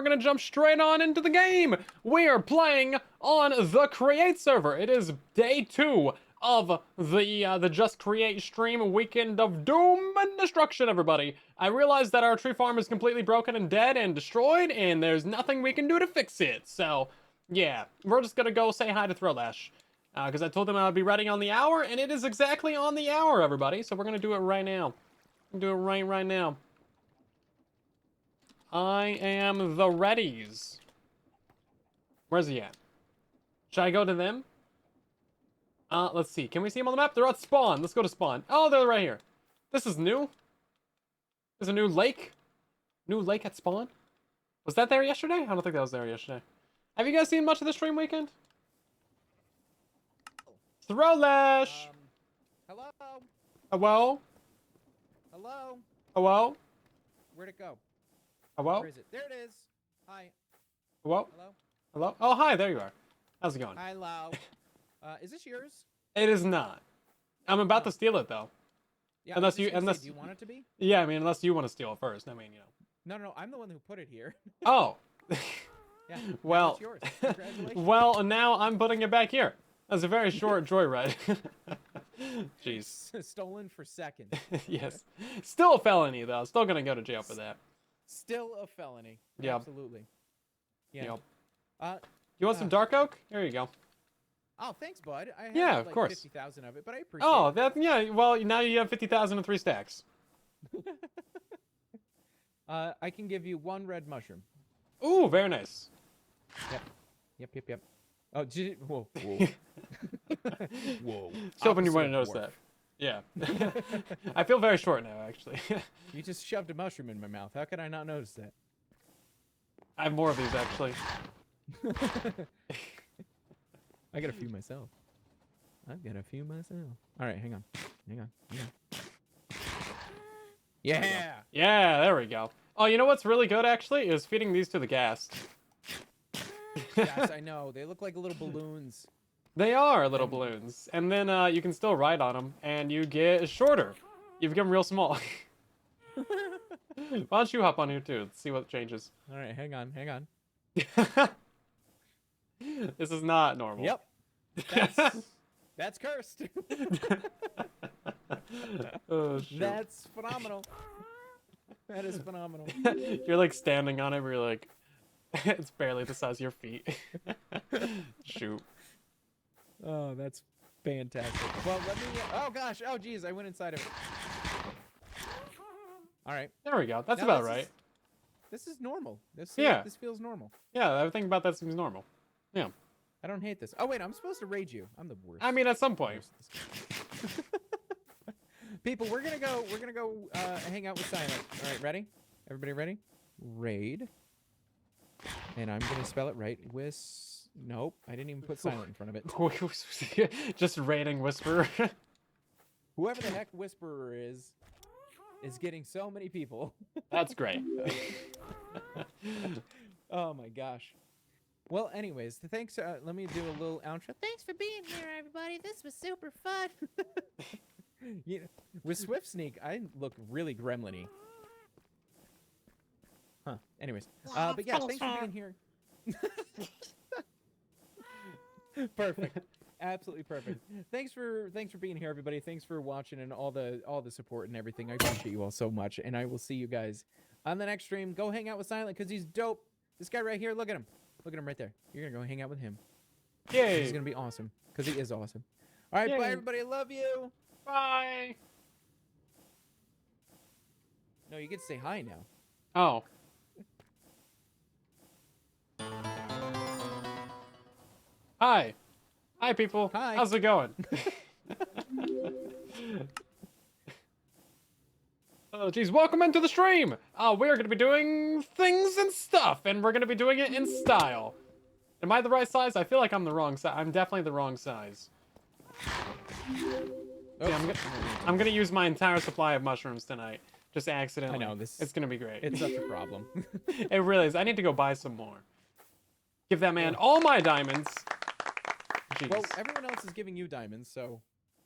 We're gonna jump straight on into the game. We are playing on the Create server. It is day 2 of the Just Create stream weekend of doom and destruction, everybody. I realized that our tree farm is completely broken and dead and destroyed, and there's nothing we can do to fix it. So, yeah, we're just gonna go say hi to Throwlash. Because I told him I would be ready on the hour, and it is exactly on the hour, everybody. So we're gonna do it right now. Do it right now. I am the readies. Where's he at? Should I go to them? Let's see. Can we see them on the map? They're at spawn. Let's go to spawn. Oh, they're right here. This is new. There's a new lake. New lake at spawn. Was that there yesterday? I don't think that was there yesterday. Have you guys seen much of the stream weekend? Throwlash! Hello? Hello? Hello? Hello? Where'd it go? Hello? Where is it? There it is. Hi. Hello? Hello? Hello? Oh, hi. There you are. How's it going? Hello. Is this yours? It is not. I'm about to steal it, though. Yeah. Unless I was you- just gonna unless- say, do you want it to be? Yeah, I mean, unless you want to steal it first. I mean, you know. No. I'm the one who put it here. Oh. Yeah. Well. It's yours. Congratulations. Well, now I'm putting it back here. That's a very short joyride. Jeez. Stolen for seconds. Yes. Still a felony, though. Still gonna go to jail for that. Still a felony. Yep. Absolutely. Yeah. Yep. You want some dark oak? There you go. Oh, thanks, bud. I had Yeah, like of course. 50,000 of it, but I appreciate Oh, it. that yeah. Well, now you have 50,003 stacks. I can give you 1 red mushroom. Ooh, very nice. Yep. Oh, whoa. Whoa. Whoa. Just hoping you Opposite wouldn't of notice dwarf. that. Yeah. I feel very short now, actually. You just shoved a mushroom in my mouth. How could I not notice that? I have more of these, actually. I got a few myself. All right, hang on. Yeah. Yeah, there we go. Oh, you know what's really good, actually, is feeding these to the ghast. Yes, I know. They look like little balloons. They are little balloons. And then you can still ride on them, and you get shorter. You become real small. Why don't you hop on here, too? Let's see what changes. All right, hang on. This is not normal. Yep. That's cursed. Oh, shoot. That's phenomenal. That is phenomenal. You're like standing on it where you're like, it's barely the size of your feet. Shoot. Oh, that's fantastic. Well, let me. Oh gosh. Oh geez, I went inside of it. All right. There we go. That's Now about right. This is normal. This feels normal. Yeah, everything about that seems normal. Yeah. I don't hate this. Oh wait, I'm supposed to raid you. I'm the worst. I mean, at some point. People, we're gonna go hang out with Silent. All right, ready? Everybody ready? Raid. And I'm gonna spell it right. Nope, I didn't even put Silent in front of it. Just raiding Whisperer. Whoever the heck Whisperer is getting so many people. That's great. Oh my gosh. Well, anyways, thanks. Let me do a little outro. Thanks for being here, everybody. This was super fun. You know, with Swift Sneak, I look really gremlin-y. Huh. Anyways, but yeah, thanks for being here. Perfect. Absolutely perfect. Thanks for being here, everybody. Thanks for watching and all the support and everything. I appreciate you all so much, and I will see you guys on the next stream. Go hang out with Silent because he's dope. This guy right here, look at him. Look at him right there. You're gonna go hang out with him. Yay. He's gonna be awesome because he is awesome. All right, Yay. bye everybody. I love you. Bye. No, you get to say hi now. Oh. Hi. Hi, people. Hi. How's it going? Oh, geez. Welcome into the stream. We're going to be doing things and stuff, and we're going to be doing it in style. Am I the right size? I feel like I'm the wrong size. I'm definitely the wrong size. See, I'm gonna use my entire supply of mushrooms tonight. Just accidentally. I know, this- It's gonna be great. It's such a problem. It really is. I need to go buy some more. Give that man all my diamonds. Jeez. Well, everyone else is giving you diamonds, so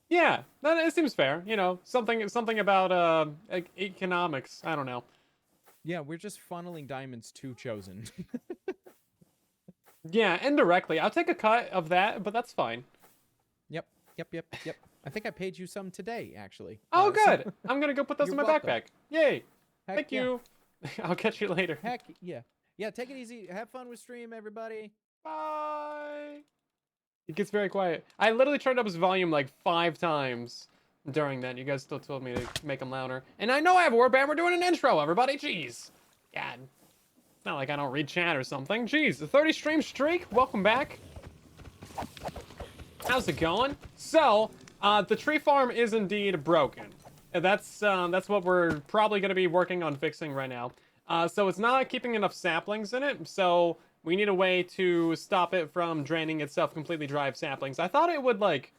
Yeah, it seems fair. You know, something about like economics. I don't know. Yeah, we're just funneling diamonds to Chosen. Yeah, indirectly. I'll take a cut of that, but that's fine. Yep, yep. I think I paid you some today, actually. Oh, So good. I'm gonna go put those you're in my welcome. backpack. Yay. Heck Thank yeah. you. I'll catch you later. Heck yeah. Yeah, take it easy. Have fun with stream, everybody. Bye. It gets very quiet. I literally turned up his volume like 5 times during that. You guys still told me to make him louder. And I know I have a warband. We're doing an intro, everybody. Jeez. God. It's not like I don't read chat or something. Jeez, the 30 stream streak. Welcome back. How's it going? So, the tree farm is indeed broken. That's what we're probably going to be working on fixing right now. So it's not keeping enough saplings in it, so we need a way to stop it from draining itself completely dry of saplings. I thought it would, like,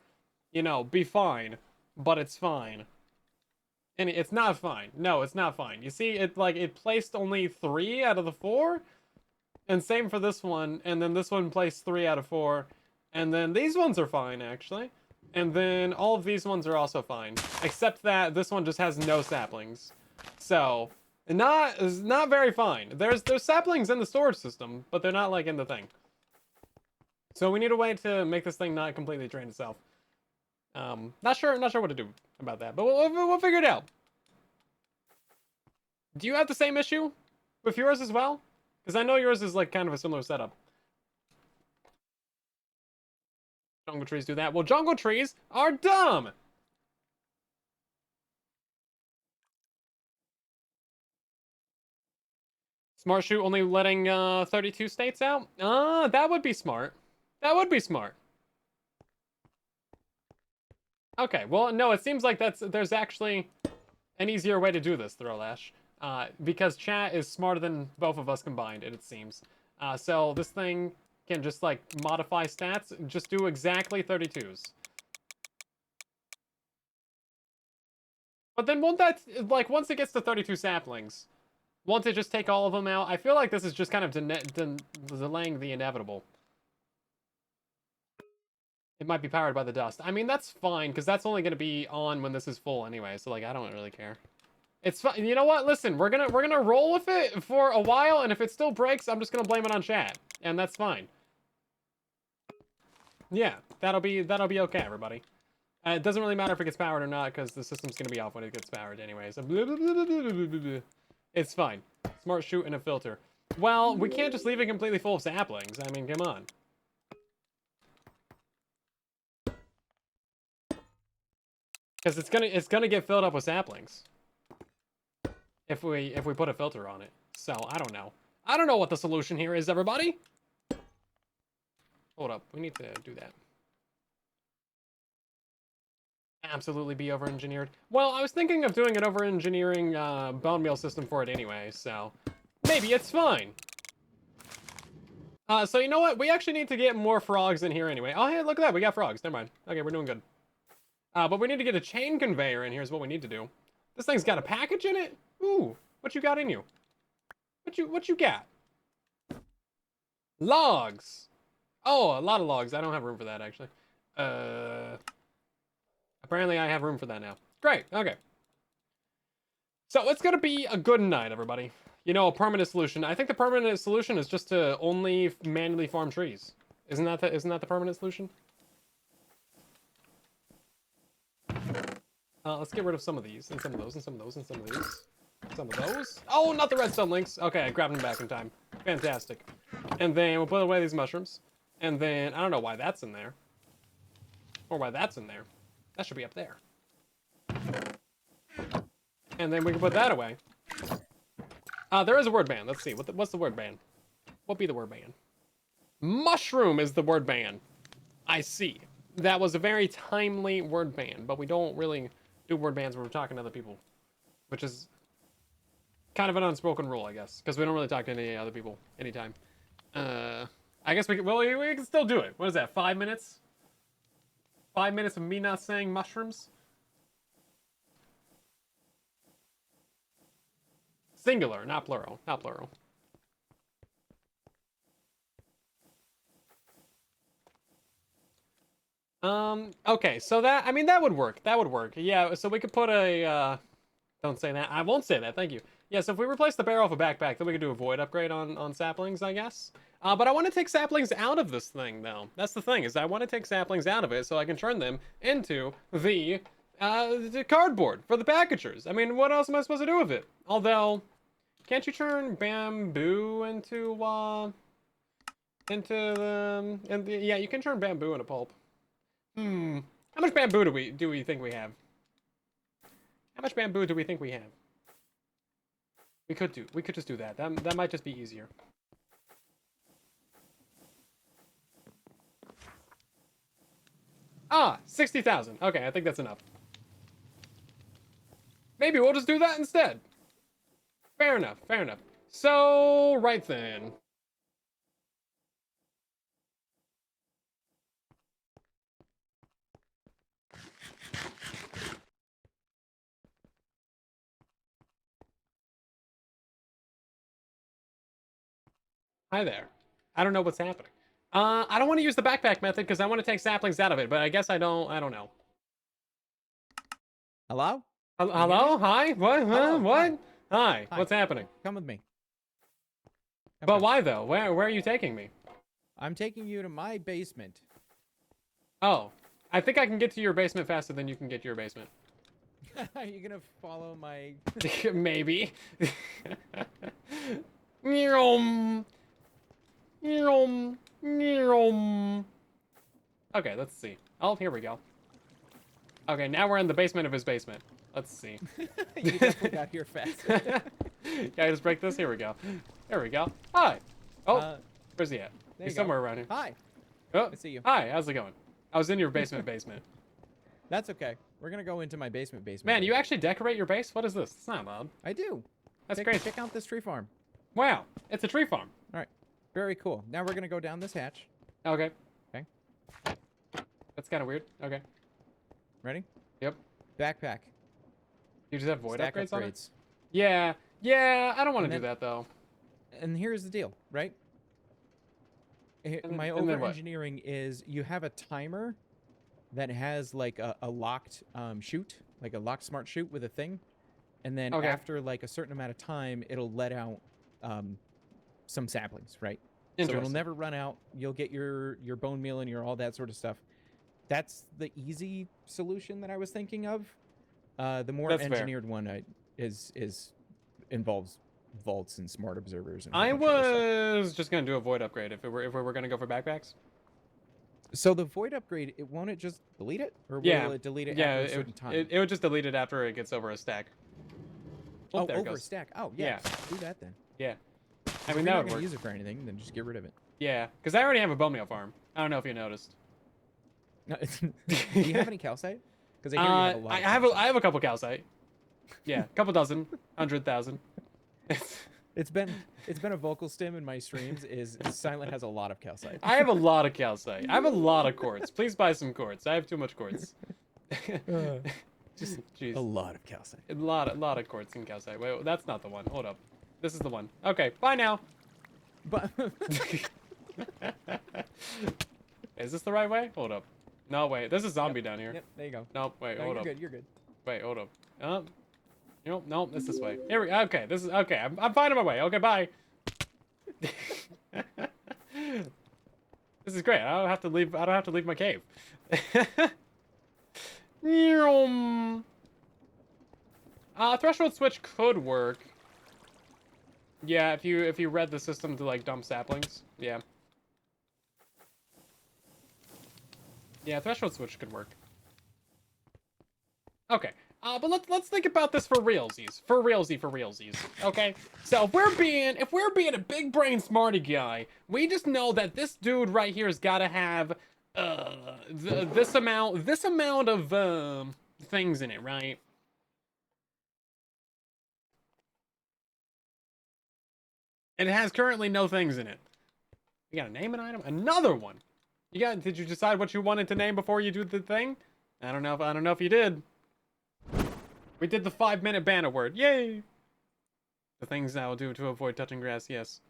you know, be fine, but it's fine. And it's not fine. No, it's not fine. You see, it placed only 3 out of the 4, and same for this one, and then this one placed 3 out of 4. And then these ones are fine, actually. And then all of these ones are also fine. Except that this one just has no saplings. So, not very fine. There's saplings in the storage system, but they're not, like, in the thing. So we need a way to make this thing not completely drain itself. Not sure what to do about that, but we'll figure it out. Do you have the same issue with yours as well? Because I know yours is, like, kind of a similar setup. Jungle trees do that. Well, jungle trees are dumb! Smart shoot only letting 32 states out? That would be smart. That would be smart. Okay, well, no, it seems like there's actually an easier way to do this, Throwlash. Because chat is smarter than both of us combined, it seems. So this thing can just, like, modify stats, just do exactly 32s. But then won't that, like, once it gets to 32 saplings, won't it just take all of them out? I feel like this is just kind of delaying the inevitable. It might be powered by the dust. I mean, that's fine, because that's only going to be on when this is full anyway, so, like, I don't really care. It's fine. You know what? Listen, we're gonna roll with it for a while, and if it still breaks, I'm just gonna blame it on chat, and that's fine. Yeah, that'll be okay, everybody. It doesn't really matter if it gets powered or not, because the system's gonna be off when it gets powered anyway. So it's fine. Smart shoot and a filter. Well, we can't just leave it completely full of saplings. I mean, come on. Because it's gonna get filled up with saplings. If we put a filter on it. So, I don't know. I don't know what the solution here is, everybody. Hold up. We need to do that. Absolutely be over-engineered. Well, I was thinking of doing an over-engineering bone meal system for it anyway, so maybe it's fine. So you know what? We actually need to get more frogs in here anyway. Oh, hey, look at that. We got frogs. Never mind. Okay, we're doing good. But we need to get a chain conveyor in here is what we need to do. This thing's got a package in it? Ooh, what you got in you? What you got? Logs. Oh, a lot of logs. I don't have room for that, actually. Apparently I have room for that now. Great, okay. So it's gonna be a good night, everybody. You know, a permanent solution. I think the permanent solution is just to only manually farm trees. Isn't that the permanent solution? Let's get rid of some of these, and some of those, and some of those, and some of these. Some of those. Oh, not the redstone links. Okay, I grabbed them back in time. Fantastic. And then we'll put away these mushrooms. And then, I don't know why that's in there. Or why that's in there. That should be up there. And then we can put that away. There is a word ban. Let's see. What's the word ban? What be the word ban? Mushroom is the word ban. I see. That was a very timely word ban, but we don't really do word bans when we're talking to other people. Which is kind of an unspoken rule, I guess. Because we don't really talk to any other people anytime. I guess we can still do it. What is that, 5 minutes? 5 minutes of me not saying mushrooms? Singular, not plural. Not plural. Okay, so that, I mean, that would work. That would work. Yeah, so we could put a, don't say that. I won't say that, thank you. Yeah, so if we replace the barrel with a backpack, then we can do a void upgrade on saplings, I guess. But I want to take saplings out of this thing, though. That's the thing, is I want to take saplings out of it so I can turn them into the cardboard for the packagers. I mean, what else am I supposed to do with it? Although, can't you turn bamboo yeah, you can turn bamboo into pulp. How much bamboo do we think we have? How much bamboo do we think we have? We could just do that. That might just be easier. Ah, 60,000. Okay, I think that's enough. Maybe we'll just do that instead. Fair enough, fair enough. So, right then. Hi there. I don't know what's happening. I don't want to use the backpack method because I want to take saplings out of it, but I guess I don't know. Hello? Hello? Hi? What? Hello, What? Hi. Hi. What's happening? Come with me. But why though? Where are you taking me? I'm taking you to my basement. Oh, I think I can get to your basement faster than you can get to your basement. Are you gonna follow my... Maybe. Okay, let's see. Oh, here we go. Okay, now we're in the basement of his basement. Let's see. You definitely got here fast. Can I just break this? Here we go. There we go. Hi. Oh, where's he at? There He's you go. somewhere around here. Hi. Oh, I see you. Hi, how's it going? I was in your basement. That's okay. We're gonna go into my basement. Man, you actually decorate your base? What is this? It's not loud. I do. That's crazy. Check out this tree farm. Wow, it's a tree farm. All right. Very cool. Now we're gonna go down this hatch. Okay. Okay. That's kind of weird. Okay. Ready? Yep. Backpack. You just have void Stack upgrades on it? upgrades. Yeah. Yeah, I don't want to And do that, though. And here's the deal, right? My and then what? over-engineering is you have a timer that has like a locked chute, like a locked smart chute with a thing. And then Okay. after like a certain amount of time, it'll let out some saplings, right? So it'll Interesting. never run out. You'll get your bone meal and your all that sort of stuff. That's the easy solution that I was thinking of. The more That's fair. engineered one involves vaults and smart observers. And a I bunch of other stuff. was just gonna do a void upgrade if we were gonna go for backpacks. So the void upgrade, won't it just delete it, or will Yeah. it delete it Yeah, after a certain time? it would just delete it after it gets over a stack. Oh, there it over a goes. stack. Oh yeah, Yeah. do that then. Yeah. I If mean, you're that not would gonna work. use it for anything, then just get rid of it. Yeah, because I already have a bone meal farm. I don't know if you noticed. No, do you have any calcite? Because I hear you have a lot. I of have calcite. I have a couple calcite. Yeah, a couple dozen, 100,000. It's been a vocal stim in my streams. Is Silent has a lot of calcite. I have a lot of calcite. I have a lot of quartz. Please buy some quartz. I have too much quartz. Just Jeez. a lot of calcite. A lot of quartz and calcite. Wait, that's not the one. Hold up. This is the one. Okay, bye now. But Is this the right way? Hold up. No, wait. There's a zombie down here. yep, there you go. No, wait. No, Hold you're up. good. You're good. Wait, hold up. No, it's this way. Here we. Okay, this is okay. I'm finding my way. Okay, bye. This is great. I don't have to leave my cave. Threshold switch could work. Yeah, if you read the system to like dump saplings. Yeah. Yeah, threshold switch could work. Okay. But let's think about this for realsies. For realsies. Okay? So if we're being a big brain smarty guy, we just know that this dude right here has gotta have this amount of things in it, right? And it has currently no things in it. You gotta name an item? Another one. Did you decide what you wanted to name before you do the thing? I don't know if you did. We did the 5-minute banner word. Yay! The things I will do to avoid touching grass, yes.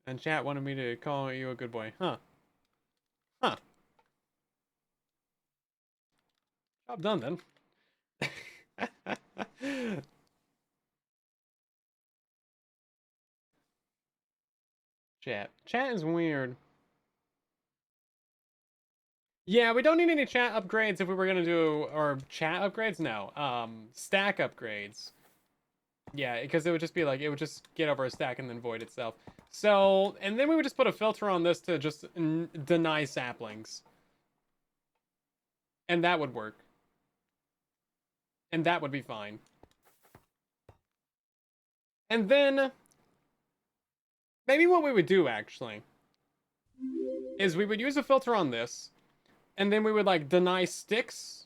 And chat wanted me to call you a good boy. Huh. Huh. Job done then. Chat is weird. Yeah, we don't need any chat upgrades if we were gonna do, or chat upgrades? No. Stack upgrades. Yeah, because it would just be like, it would just get over a stack and then void itself. So, and then we would just put a filter on this to just deny saplings. And that would work. And that would be fine. And then, maybe what we would do, actually, is we would use a filter on this, and then we would, like, deny sticks,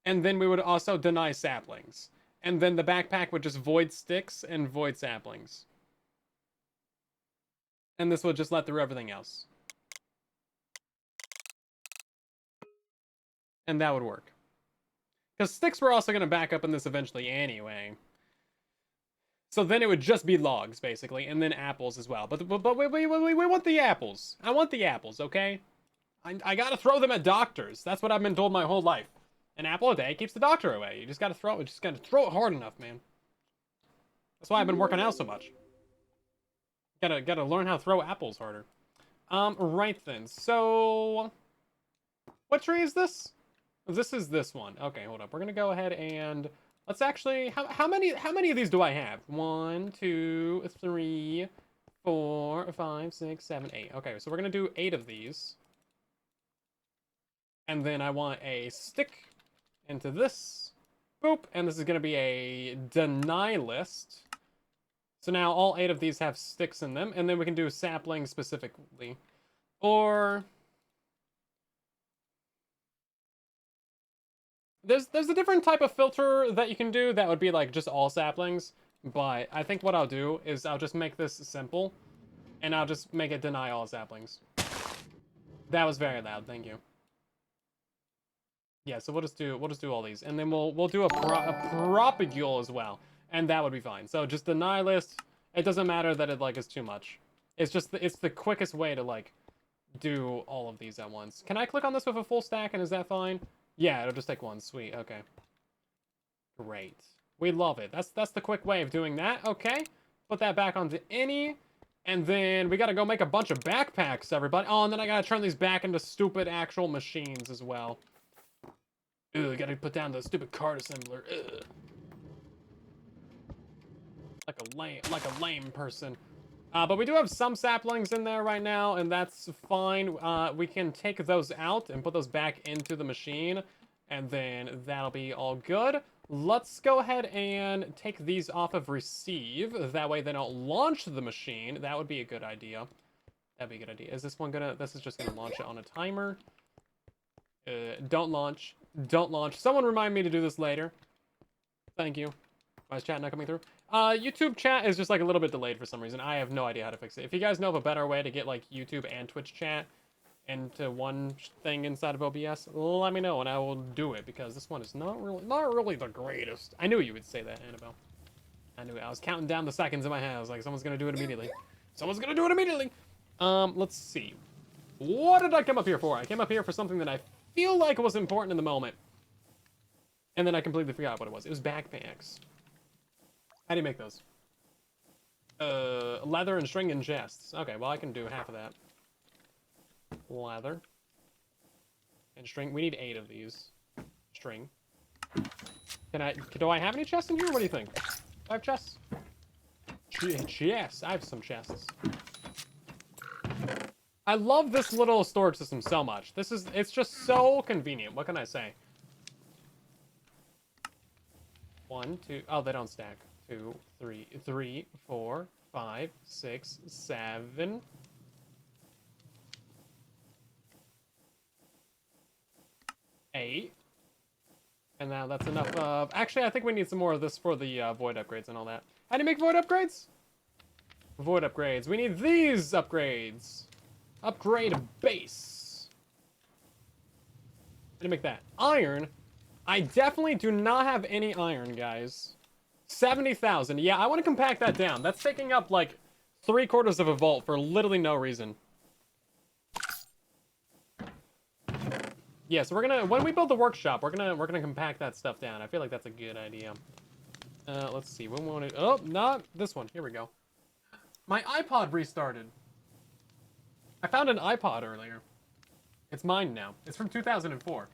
and then we would also deny saplings. And then the backpack would just void sticks and void saplings. And this would just let through everything else. And that would work. Because sticks were also going to back up in this eventually anyway. So then it would just be logs, basically, and then apples as well. But we want the apples. I want the apples, okay? I gotta throw them at doctors. That's what I've been told my whole life. An apple a day keeps the doctor away. You just gotta throw it. Just gotta throw it hard enough, man. That's why I've been working out so much. Gotta learn how to throw apples harder. Right then. So, what tree is this? This is this one. Okay, hold up. We're gonna go ahead and let's actually. How many of these do I have? 1, 2, 3, 4, 5, 6, 7, 8. Okay, so we're gonna do 8 of these. And then I want a stick into this. Boop. And this is going to be a deny list. So now all 8 of these have sticks in them. And then we can do saplings specifically. Or there's a different type of filter that you can do that would be like just all saplings. But I think what I'll do is I'll just make this simple. And I'll just make it deny all saplings. That was very loud. Thank you. Yeah, so we'll just do all these, and then we'll do a propagule as well, and that would be fine. So just deny list. It doesn't matter that it like is too much. It's just it's the quickest way to like do all of these at once. Can I click on this with a full stack, and is that fine? Yeah, it'll just take one. Sweet. Okay. Great. We love it. That's the quick way of doing that. Okay. Put that back onto any, and then we gotta go make a bunch of backpacks, everybody. Oh, and then I gotta turn these back into stupid actual machines as well. Ugh, gotta put down the stupid card assembler. Ugh. Like a lame person. But we do have some saplings in there right now, and that's fine. We can take those out and put those back into the machine, and then that'll be all good. Let's go ahead and take these off of receive. That way they don't launch the machine. That would be a good idea. That'd be a good idea. Is this one gonna... This is just gonna launch it on a timer. Don't launch. Don't launch. Someone remind me to do this later. Thank you. Why is chat not coming through? YouTube chat is just like a little bit delayed for some reason. I have no idea how to fix it. If you guys know of a better way to get like YouTube and Twitch chat into one thing inside of OBS, let me know and I will do it, because this one is not really the greatest. I knew you would say that, Annabelle. I knew it. I was counting down the seconds in my head. I was like, someone's gonna do it immediately. Someone's gonna do it immediately. Let's see. What did I come up here for? I came up here for something that I feel like was important in the moment. And then I completely forgot what it was. It was backpacks. How do you make those? Leather and string and chests. Okay, well I can do half of that. Leather. And string. We need 8 of these. String. Do I have any chests in here? What do you think? Do I have chests? Yes, I have some chests. I love this little storage system so much. It's just so convenient. What can I say? 1, 2, oh, they don't stack. 2, 3, 4, 5, 6, 7. 8. And now that's enough of... Actually, I think we need some more of this for the void upgrades and all that. How do you make void upgrades? Void upgrades. We need these upgrades. Upgrade base. How do you make that? Iron. I definitely do not have any iron, guys. 70,000. Yeah, I want to compact that down. That's taking up like 3/4 of a vault for literally no reason. Yeah, so we're gonna, when we build the workshop, we're gonna compact that stuff down. I feel like that's a good idea. Let's see. When we want to... Oh, not this one. Here we go. My iPod restarted. I found an iPod earlier. It's mine now. It's from 2004.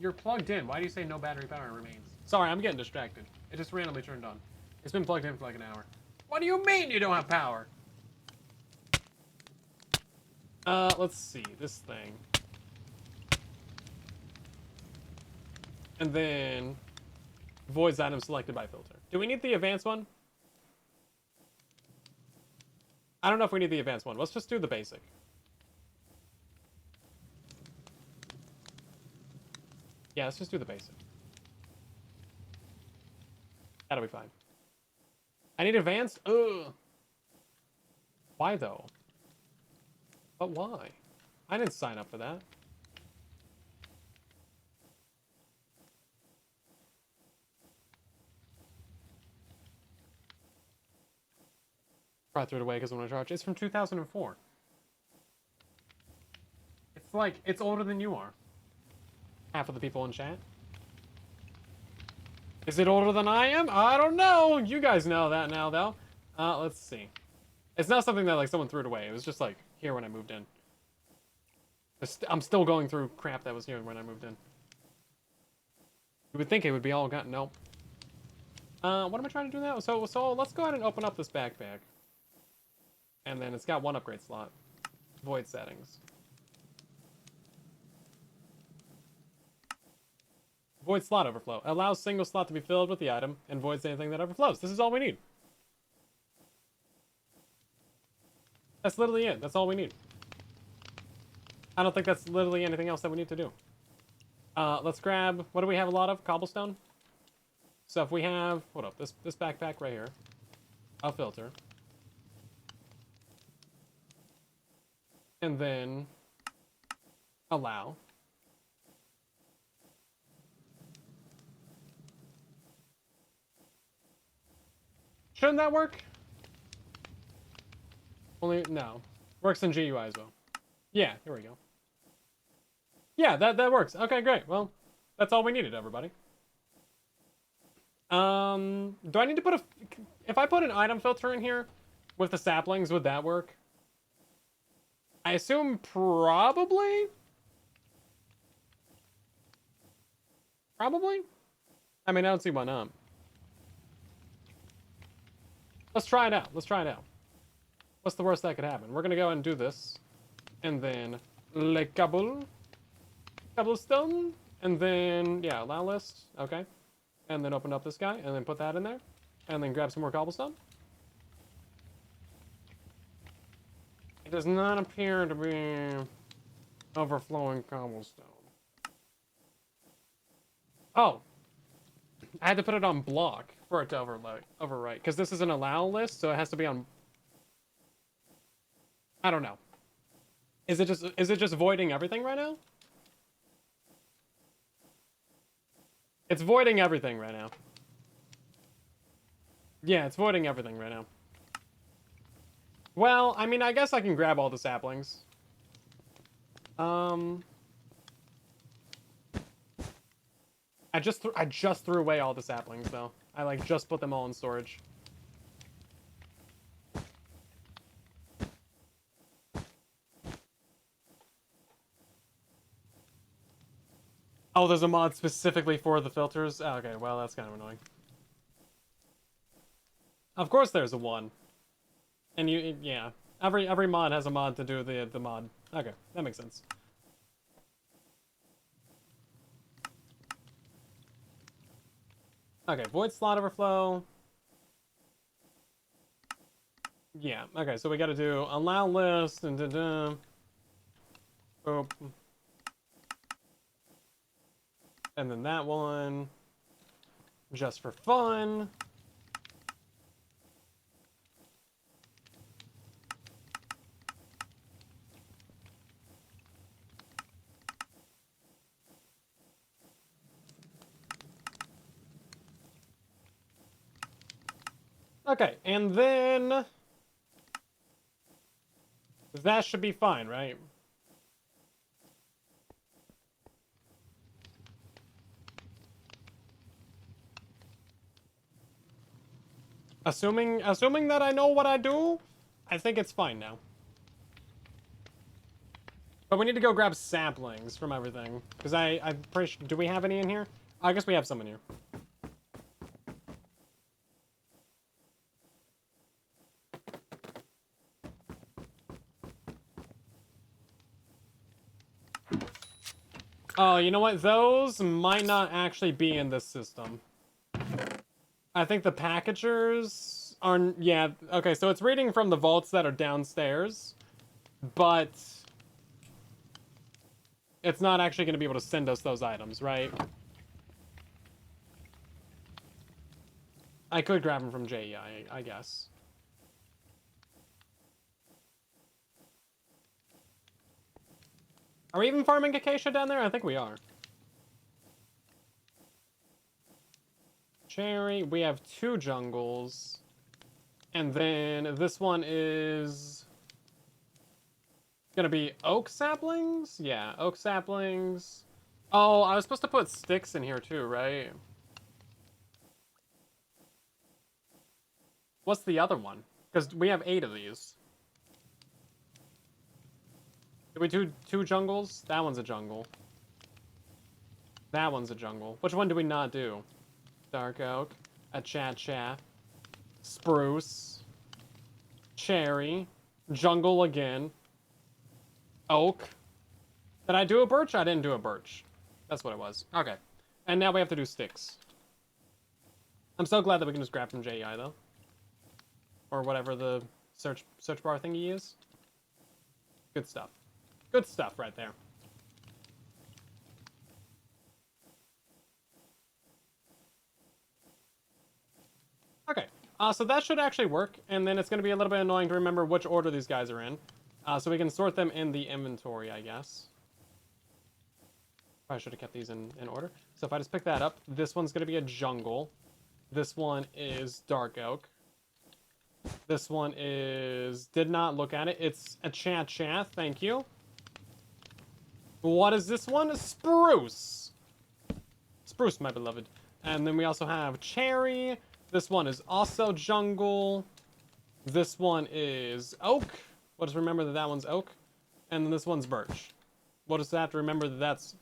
You're plugged in. Why do you say no battery power remains? Sorry, I'm getting distracted. It just randomly turned on. It's been plugged in for like an hour. What do you mean you don't have power? Let's see. This thing. And then voids item selected by filter. Do we need the advanced one? I don't know if we need the advanced one. Let's just do the basic. Yeah, let's just do the basic. That'll be fine. I need advanced? Ugh. Why though? But why? I didn't sign up for that. Probably threw it away because I want to charge. It's from 2004. It's like, it's older than you are. Half of the people in chat. Is it older than I am? I don't know. You guys know that now, though. Let's see. It's not something that, like, someone threw it away. It was just, like, here when I moved in. I'm still going through crap that was here when I moved in. You would think it would be all gone. Nope. What am I trying to do now? So let's go ahead and open up this backpack. And then it's got one upgrade slot. Void settings. Void slot overflow. Allows single slot to be filled with the item and voids anything that overflows. This is all we need. That's literally it. That's all we need. I don't think that's literally anything else that we need to do. Let's grab, what do we have a lot of? Cobblestone? So if we have, hold up, this backpack right here. A filter. And then allow. Shouldn't that work? Only, no. Works in GUI as well. Yeah, here we go. Yeah, that works. Okay, great. Well, that's all we needed, everybody. Do I need to put if I put an item filter in here with the saplings, would that work? I assume probably? Probably? I mean, I don't see why not. Let's try it out. Let's try it out. What's the worst that could happen? We're gonna go and do this. And then le cobblestone. And then, yeah, allow list. Okay. And then open up this guy and then put that in there. And then grab some more cobblestone. It does not appear to be overflowing cobblestone. Oh. I had to put it on block for it to overwrite. Because this is an allow list, so it has to be on... I don't know. Is it just voiding everything right now? It's voiding everything right now. Yeah, it's voiding everything right now. Well, I mean, I guess I can grab all the saplings. I just threw away all the saplings though. I like just put them all in storage. Oh, there's a mod specifically for the filters? Oh, okay, well, that's kind of annoying. Of course there's a one. And yeah. Every mod has a mod to do the mod. Okay, that makes sense. Okay, void slot overflow. Yeah, okay, so we gotta do allow list and boop. And then that one, just for fun. Okay, and then that should be fine, right? Assuming that I know what I do, I think it's fine now. But we need to go grab saplings from everything. Because I'm pretty sure... Do we have any in here? I guess we have some in here. Oh, you know what? Those might not actually be in this system. I think the packagers are... Yeah, okay, so it's reading from the vaults that are downstairs. But... it's not actually going to be able to send us those items, right? I could grab them from JEI, I guess. Are we even farming acacia down there? I think we are. Cherry. We have 2 jungles. And then this one is... gonna be oak saplings? Yeah, oak saplings. Oh, I was supposed to put sticks in here too, right? What's the other one? Because we have 8 of these. Did we do 2 jungles? That one's a jungle. That one's a jungle. Which one do we not do? Dark oak. Achacha. Spruce. Cherry. Jungle again. Oak. Did I do a birch? I didn't do a birch. That's what it was. Okay. And now we have to do sticks. I'm so glad that we can just grab from JEI, though. Or whatever the search bar thingy is. Good stuff. Good stuff right there. Okay. So that should actually work. And then it's going to be a little bit annoying to remember which order these guys are in. So we can sort them in the inventory, I guess. Probably should have kept these in order. So if I just pick that up, this one's going to be a jungle. This one is dark oak. This one is... did not look at it. It's a chat. Thank you. What is this one? Spruce. Spruce, my beloved. And then we also have cherry. This one is also jungle. This one is oak. We'll just remember that that one's oak. And then this one's birch. We'll just have to remember that that's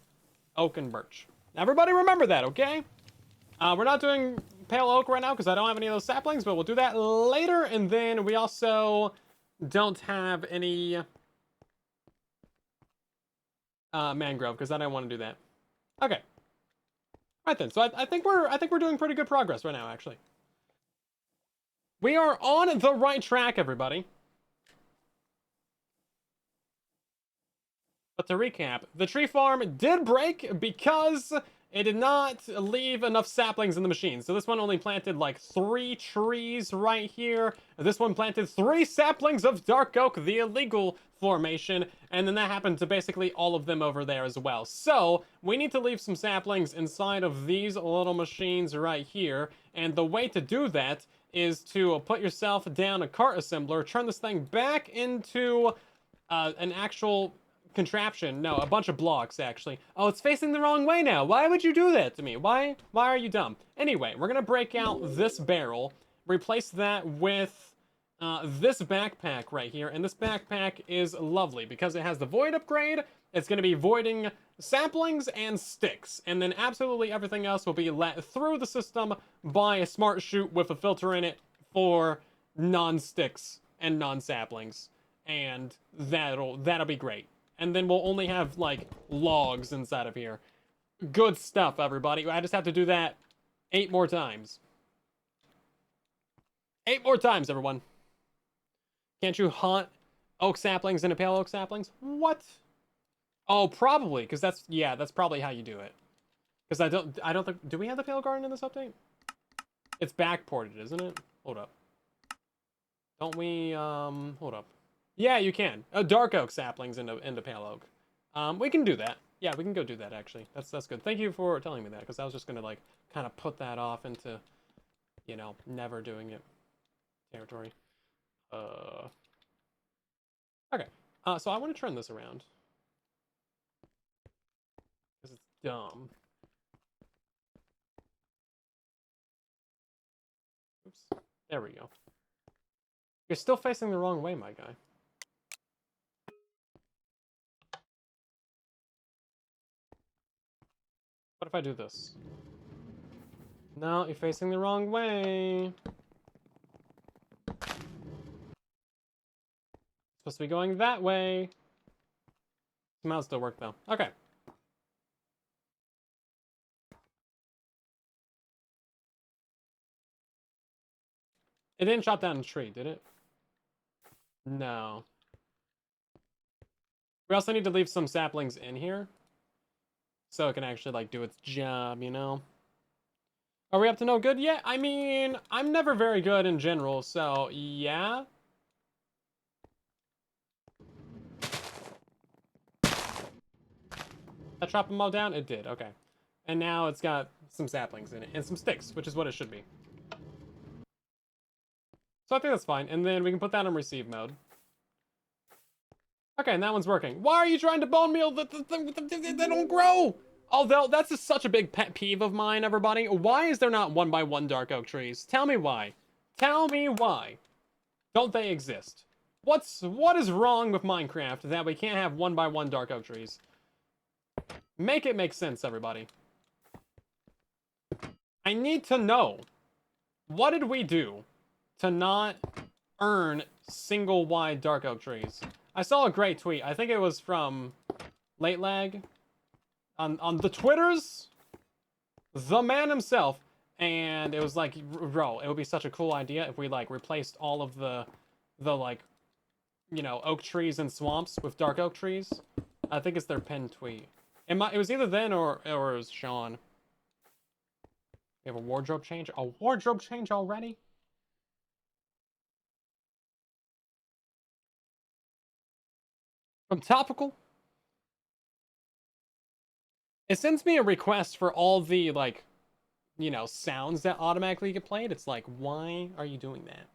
oak and birch. Everybody remember that, okay? We're not doing pale oak right now because I don't have any of those saplings, but we'll do that later. And then we also don't have any mangrove because I don't want to do that. Okay. Right then. So I think we're doing pretty good progress right now, actually. We are on the right track, everybody. But to recap, the tree farm did break because it did not leave enough saplings in the machine. So this one only planted like 3 trees right here. This one planted 3 saplings of dark oak, the illegal formation. And then that happened to basically all of them over there as well. So we need to leave some saplings inside of these little machines right here. And the way to do that is to put yourself down a cart assembler, turn this thing back into an actual contraption. No, a bunch of blocks, actually. Oh, it's facing the wrong way now. Why would you do that to me? Why are you dumb? Anyway, we're gonna break out this barrel, replace that with this backpack right here, and this backpack is lovely because it has the void upgrade. It's gonna be voiding saplings and sticks, and then absolutely everything else will be let through the system by a smart chute with a filter in it for non-sticks and non-saplings, and that'll be great. And then we'll only have, like, logs inside of here. Good stuff, everybody. I just have to do that 8 more times. 8 more times, everyone. Can't you hunt oak saplings into pale oak saplings? What? Oh, probably, because that's probably how you do it. Because I don't think, do we have the pale garden in this update? It's backported, isn't it? Hold up. Don't we, hold up. Yeah, you can. Dark oak saplings into pale oak. We can do that. Yeah, we can go do that, actually. That's good. Thank you for telling me that, because I was just going to, like, kind of put that off into, you know, never doing it territory. Okay. So I want to turn this around. Because it's dumb. Oops. There we go. You're still facing the wrong way, my guy. What if I do this? No, you're facing the wrong way. Supposed to be going that way. Somehow still work though. Okay. It didn't chop down a tree, did it? No. We also need to leave some saplings in here, so it can actually, like, do its job, you know? Are we up to no good yet? I mean, I'm never very good in general, so yeah. That chop them all down? It did, okay. And now it's got some saplings in it, and some sticks, which is what it should be. So I think that's fine, and then we can put that in receive mode. Okay, and that one's working. Why are you trying to bone meal? They don't grow! Although, that's just such a big pet peeve of mine, everybody. Why is there not 1x1 dark oak trees? Tell me why. Tell me why. Don't they exist? What is wrong with Minecraft that we can't have 1x1 dark oak trees? Make it make sense, everybody. I need to know. What did we do to not earn single wide dark oak trees? I saw a great tweet. I think it was from Late Lag on the Twitters, the man himself, and it was like, bro, it would be such a cool idea if we like replaced all of the like, you know, oak trees and swamps with dark oak trees. I think it's their pinned tweet. It was either then or it was Sean. We have a wardrobe change. A wardrobe change already? From Topical? It sends me a request for all the, like, you know, sounds that automatically get played. It's like, why are you doing that?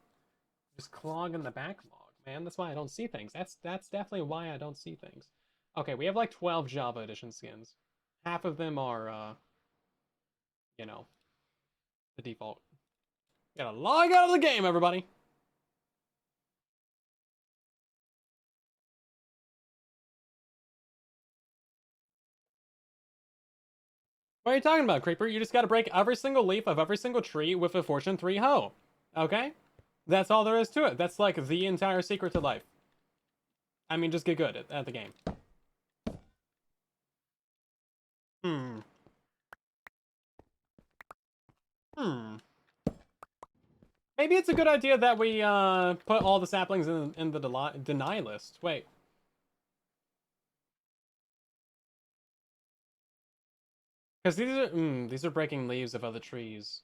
Just clogging the backlog, man. That's why I don't see things. That's definitely why I don't see things. Okay, we have like 12 Java Edition skins. Half of them are, you know, the default. Gotta log out of the game, everybody. What are you talking about, Creeper? You just gotta break every single leaf of every single tree with a Fortune 3 hoe. Okay? That's all there is to it. That's like the entire secret to life. I mean, just get good at the game. Hmm. Maybe it's a good idea that we put all the saplings in the deny list. Wait. Because these are breaking leaves of other trees.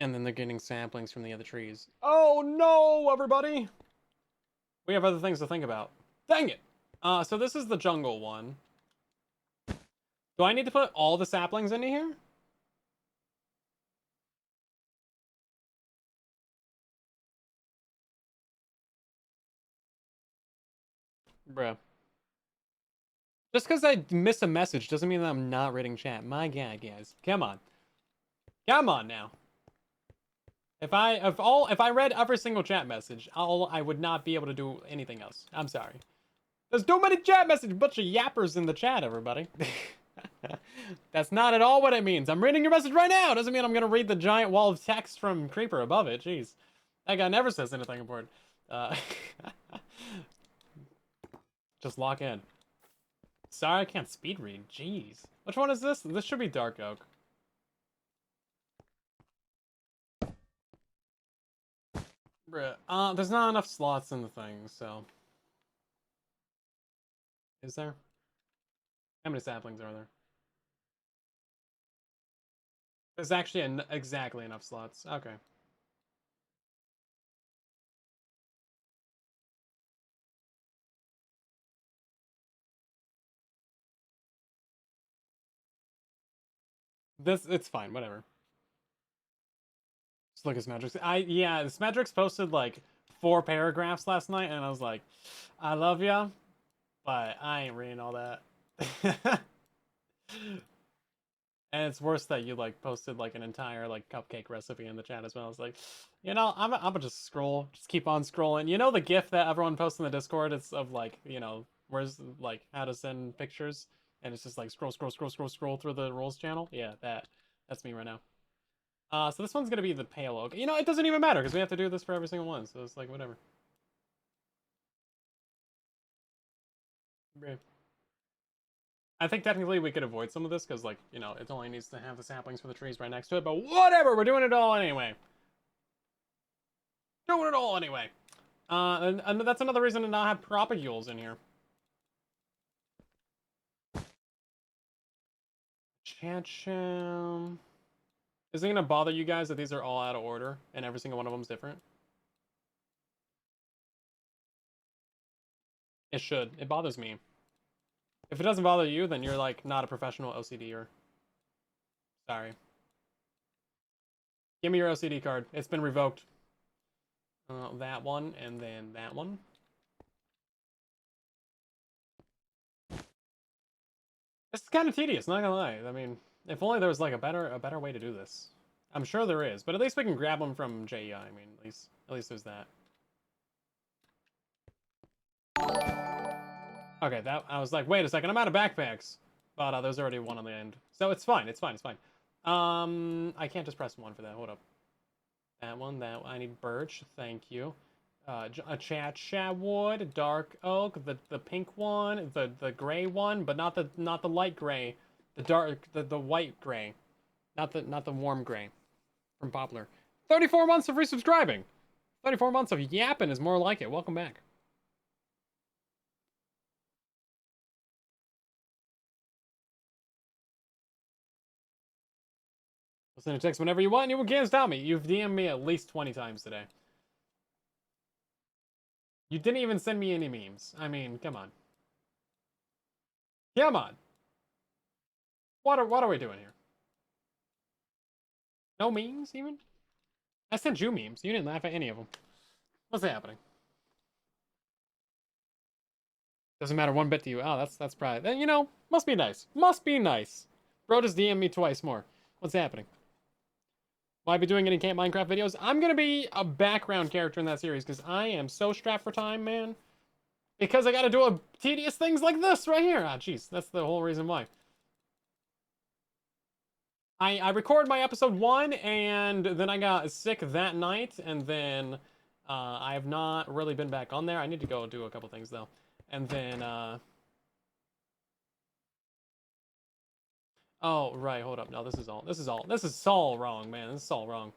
And then they're getting saplings from the other trees. Oh no, everybody! We have other things to think about. Dang it! So this is the jungle one. Do I need to put all the saplings into here? Bruh. Just because I miss a message doesn't mean that I'm not reading chat. My god, guys. Come on. Come on now. If I read every single chat message, I would not be able to do anything else. I'm sorry. There's too many chat messages. Bunch of yappers in the chat, everybody. That's not at all what it means. I'm reading your message right now. Doesn't mean I'm gonna read the giant wall of text from Creeper above it. Jeez. That guy never says anything important. Just lock in. Sorry, I can't speed read. Jeez. Which one is this? This should be Dark Oak. Bruh. There's not enough slots in the thing, so. Is there? How many saplings are there? There's actually exactly enough slots. Okay. It's fine, whatever. Just look at Smadrix. Yeah, Smadrix posted like 4 paragraphs last night, and I was like, I love ya, but I ain't reading all that. And it's worse that you like posted like an entire like cupcake recipe in the chat as well. It's like, you know, I'm gonna just scroll, just keep on scrolling. You know the GIF that everyone posts in the Discord? It's of like, you know, where's like how to send pictures, and it's just like scroll through the rules channel. Yeah, that's me right now. So this one's gonna be the payload. You know, it doesn't even matter because we have to do this for every single one. So it's like whatever. I think technically we could avoid some of this because, like, you know, it only needs to have the saplings for the trees right next to it. But whatever, we're doing it all anyway. Doing it all anyway. And that's another reason to not have propagules in here. Chacham. Is it gonna bother you guys that these are all out of order and every single one of them's different? It should. It bothers me. If it doesn't bother you, then you're like not a professional OCDer. Sorry. Give me your OCD card. It's been revoked. That one and then that one. This is kind of tedious, not gonna lie. I mean, if only there was like a better way to do this. I'm sure there is, but at least we can grab them from JEI. I mean, at least there's that. Okay, that I was like, wait a second, I'm out of backpacks. But there's already one on the end, so it's fine. It's fine. It's fine. I can't just press one for that. Hold up. That one. That one. I need birch. Thank you. A chat wood, dark oak, the pink one, the gray one, but not the light gray, the dark the white gray, not the warm gray from Poplar. 34 months of resubscribing. 34 months of yapping is more like it. Welcome back. I'll send a text whenever you want. You can't stop me. You've DM'd me at least 20 times today. You didn't even send me any memes. I mean, come on. Come on. What are we doing here? No memes even? I sent you memes. You didn't laugh at any of them. What's happening? Doesn't matter one bit to you. Oh, that's probably, you know, must be nice. Must be nice. Bro just DM'd me twice more. What's happening? Will I be doing any Camp Minecraft videos? I'm gonna be a background character in that series because I am so strapped for time, man. Because I gotta do a tedious things like this right here. Ah, jeez, that's the whole reason why. I recorded my episode 1 and then I got sick that night and then I have not really been back on there. I need to go do a couple things though. And then oh right, hold up. No, this is all wrong, man. This is all wrong.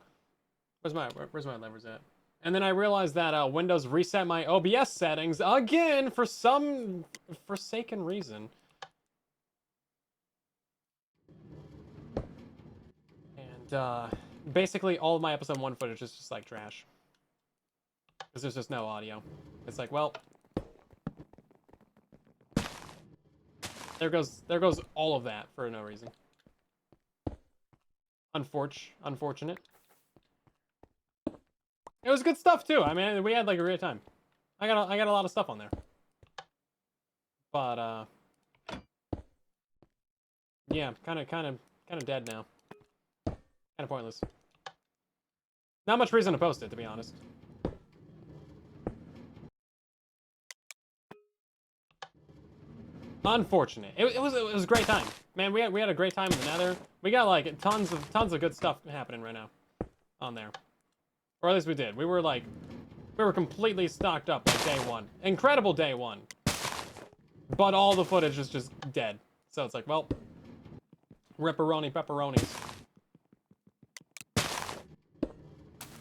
Where's my levers at? And then I realized that Windows reset my OBS settings again for some forsaken reason. And basically all of my episode 1 footage is just like trash. Because there's just no audio. It's like, well, there goes all of that for no reason. Unfortunate. It was good stuff too. I mean, we had like a great time. I got a lot of stuff on there. But yeah, kind of dead now. Kind of pointless. Not much reason to post it, to be honest. Unfortunate. It was a great time, man. We had a great time in the Nether. We got like tons of good stuff happening right now on there, or at least we did. We were completely stocked up like day 1. Incredible day 1. But all the footage is just dead. So it's like, well, pepperonis.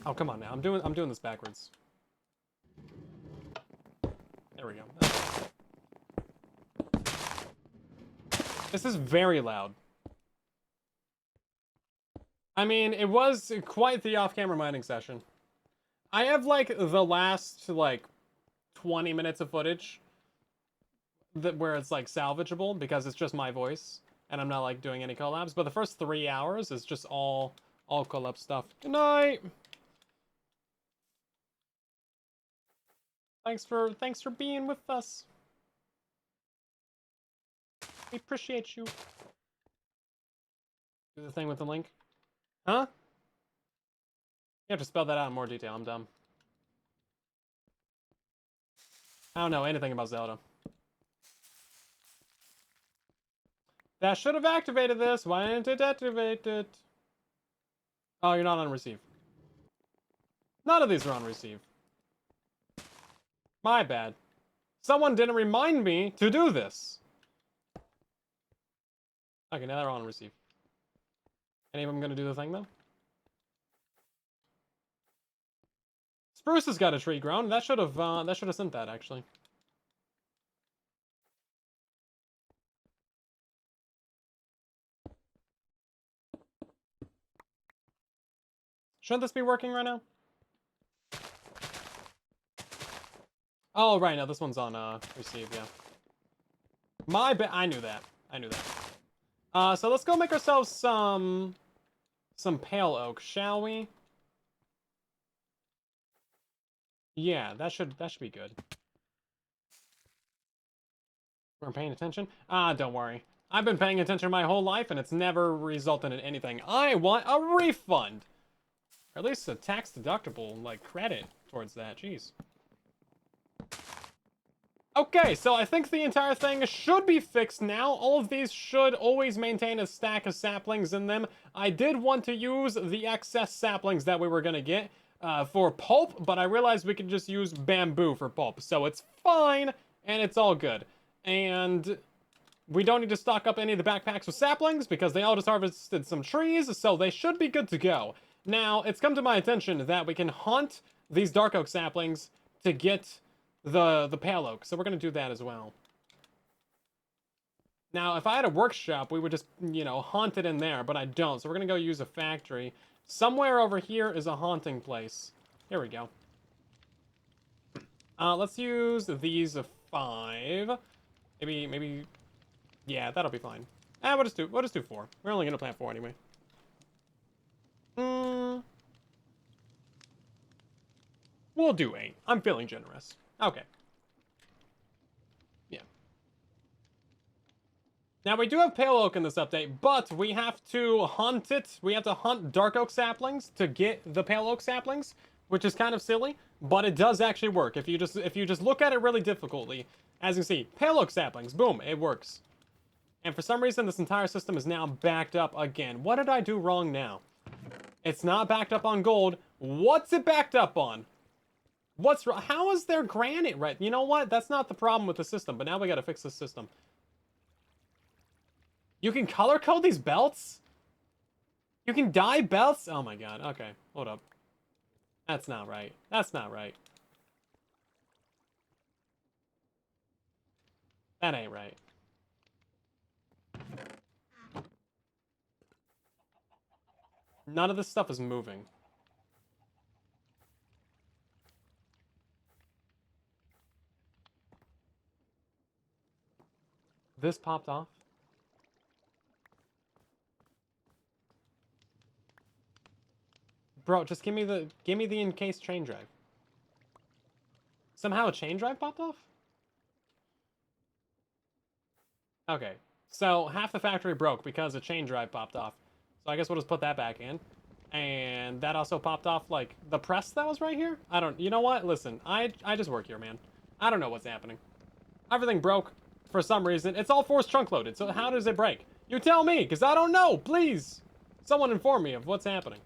Oh, come on now. I'm doing this backwards. There we go. This is very loud. I mean, it was quite the off-camera mining session. I have like the last like 20 minutes of footage where it's like salvageable because it's just my voice and I'm not like doing any collabs, but the first 3 hours is just all collab stuff. Good night. Thanks for being with us. We appreciate you. Do the thing with the link. Huh? You have to spell that out in more detail. I'm dumb. I don't know anything about Zelda. That should have activated this. Why didn't it activate it? Oh, you're not on receive. None of these are on receive. My bad. Someone didn't remind me to do this. Okay, now they're on receive. Any of them gonna do the thing though? Spruce has got a tree grown. That should have sent that actually. Shouldn't this be working right now? Oh, right, no, this one's on receive, yeah. My bad. I knew that. I knew that. So let's go make ourselves some pale oak, shall we? Yeah, that should be good. We're paying attention? Ah, don't worry. I've been paying attention my whole life, and it's never resulted in anything. I want a refund! Or at least a tax-deductible, like, credit towards that. Jeez. Okay, so I think the entire thing should be fixed now. All of these should always maintain a stack of saplings in them. I did want to use the excess saplings that we were gonna get for pulp, but I realized we could just use bamboo for pulp. So it's fine, and it's all good. And we don't need to stock up any of the backpacks with saplings because they all just harvested some trees, so they should be good to go. Now, it's come to my attention that we can hunt these dark oak saplings to get the pale oak, so we're gonna do that as well. Now, if I had a workshop, we would just, you know, haunt it in there, but I don't, so we're gonna go use a factory. Somewhere over here is a haunting place. Here we go. Let's use these 5. Maybe, yeah, that'll be fine. We'll just do 4. We're only gonna plant 4 anyway. We'll do 8. I'm feeling generous. Okay. Yeah. Now, we do have pale oak in this update, but we have to hunt it. We have to hunt dark oak saplings to get the pale oak saplings, which is kind of silly, but it does actually work. If you just look at it really difficultly, as you can see, pale oak saplings, boom, it works. And for some reason, this entire system is now backed up again. What did I do wrong now? It's not backed up on gold. What's it backed up on? How is there granite right? You know what? That's not the problem with the system, but now we gotta fix the system. You can color code these belts? You can dye belts? Oh my god, okay, hold up. That's not right. That's not right. That ain't right. None of this stuff is moving. This popped off? Bro, just give me the encased chain drive. Somehow a chain drive popped off? Okay. So half the factory broke because a chain drive popped off. So I guess we'll just put that back in. And that also popped off, like, the press that was right here? You know what? Listen, I just work here, man. I don't know what's happening. Everything broke for some reason. It's all force trunk loaded, so how does it break? You tell me, because I don't know, please. Someone inform me of what's happening.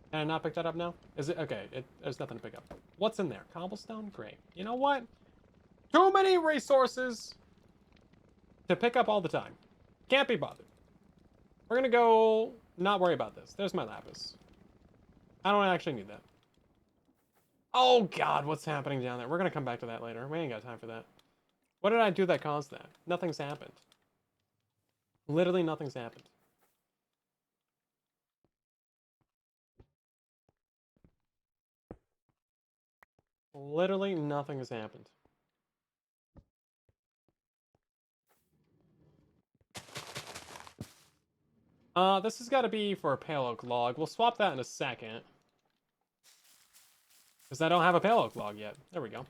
Can I not pick that up now? Is it? Okay, there's nothing to pick up. What's in there? Cobblestone? Great. You know what? Too many resources to pick up all the time. Can't be bothered. We're gonna go not worry about this. There's my lapis. I don't actually need that. Oh god, what's happening down there? We're gonna come back to that later. We ain't got time for that. What did I do that caused that? Nothing's happened. Literally nothing's happened. Literally nothing has happened. This has got to be for a pale oak log. We'll swap that in a second. Because I don't have a pale oak log yet. There we go.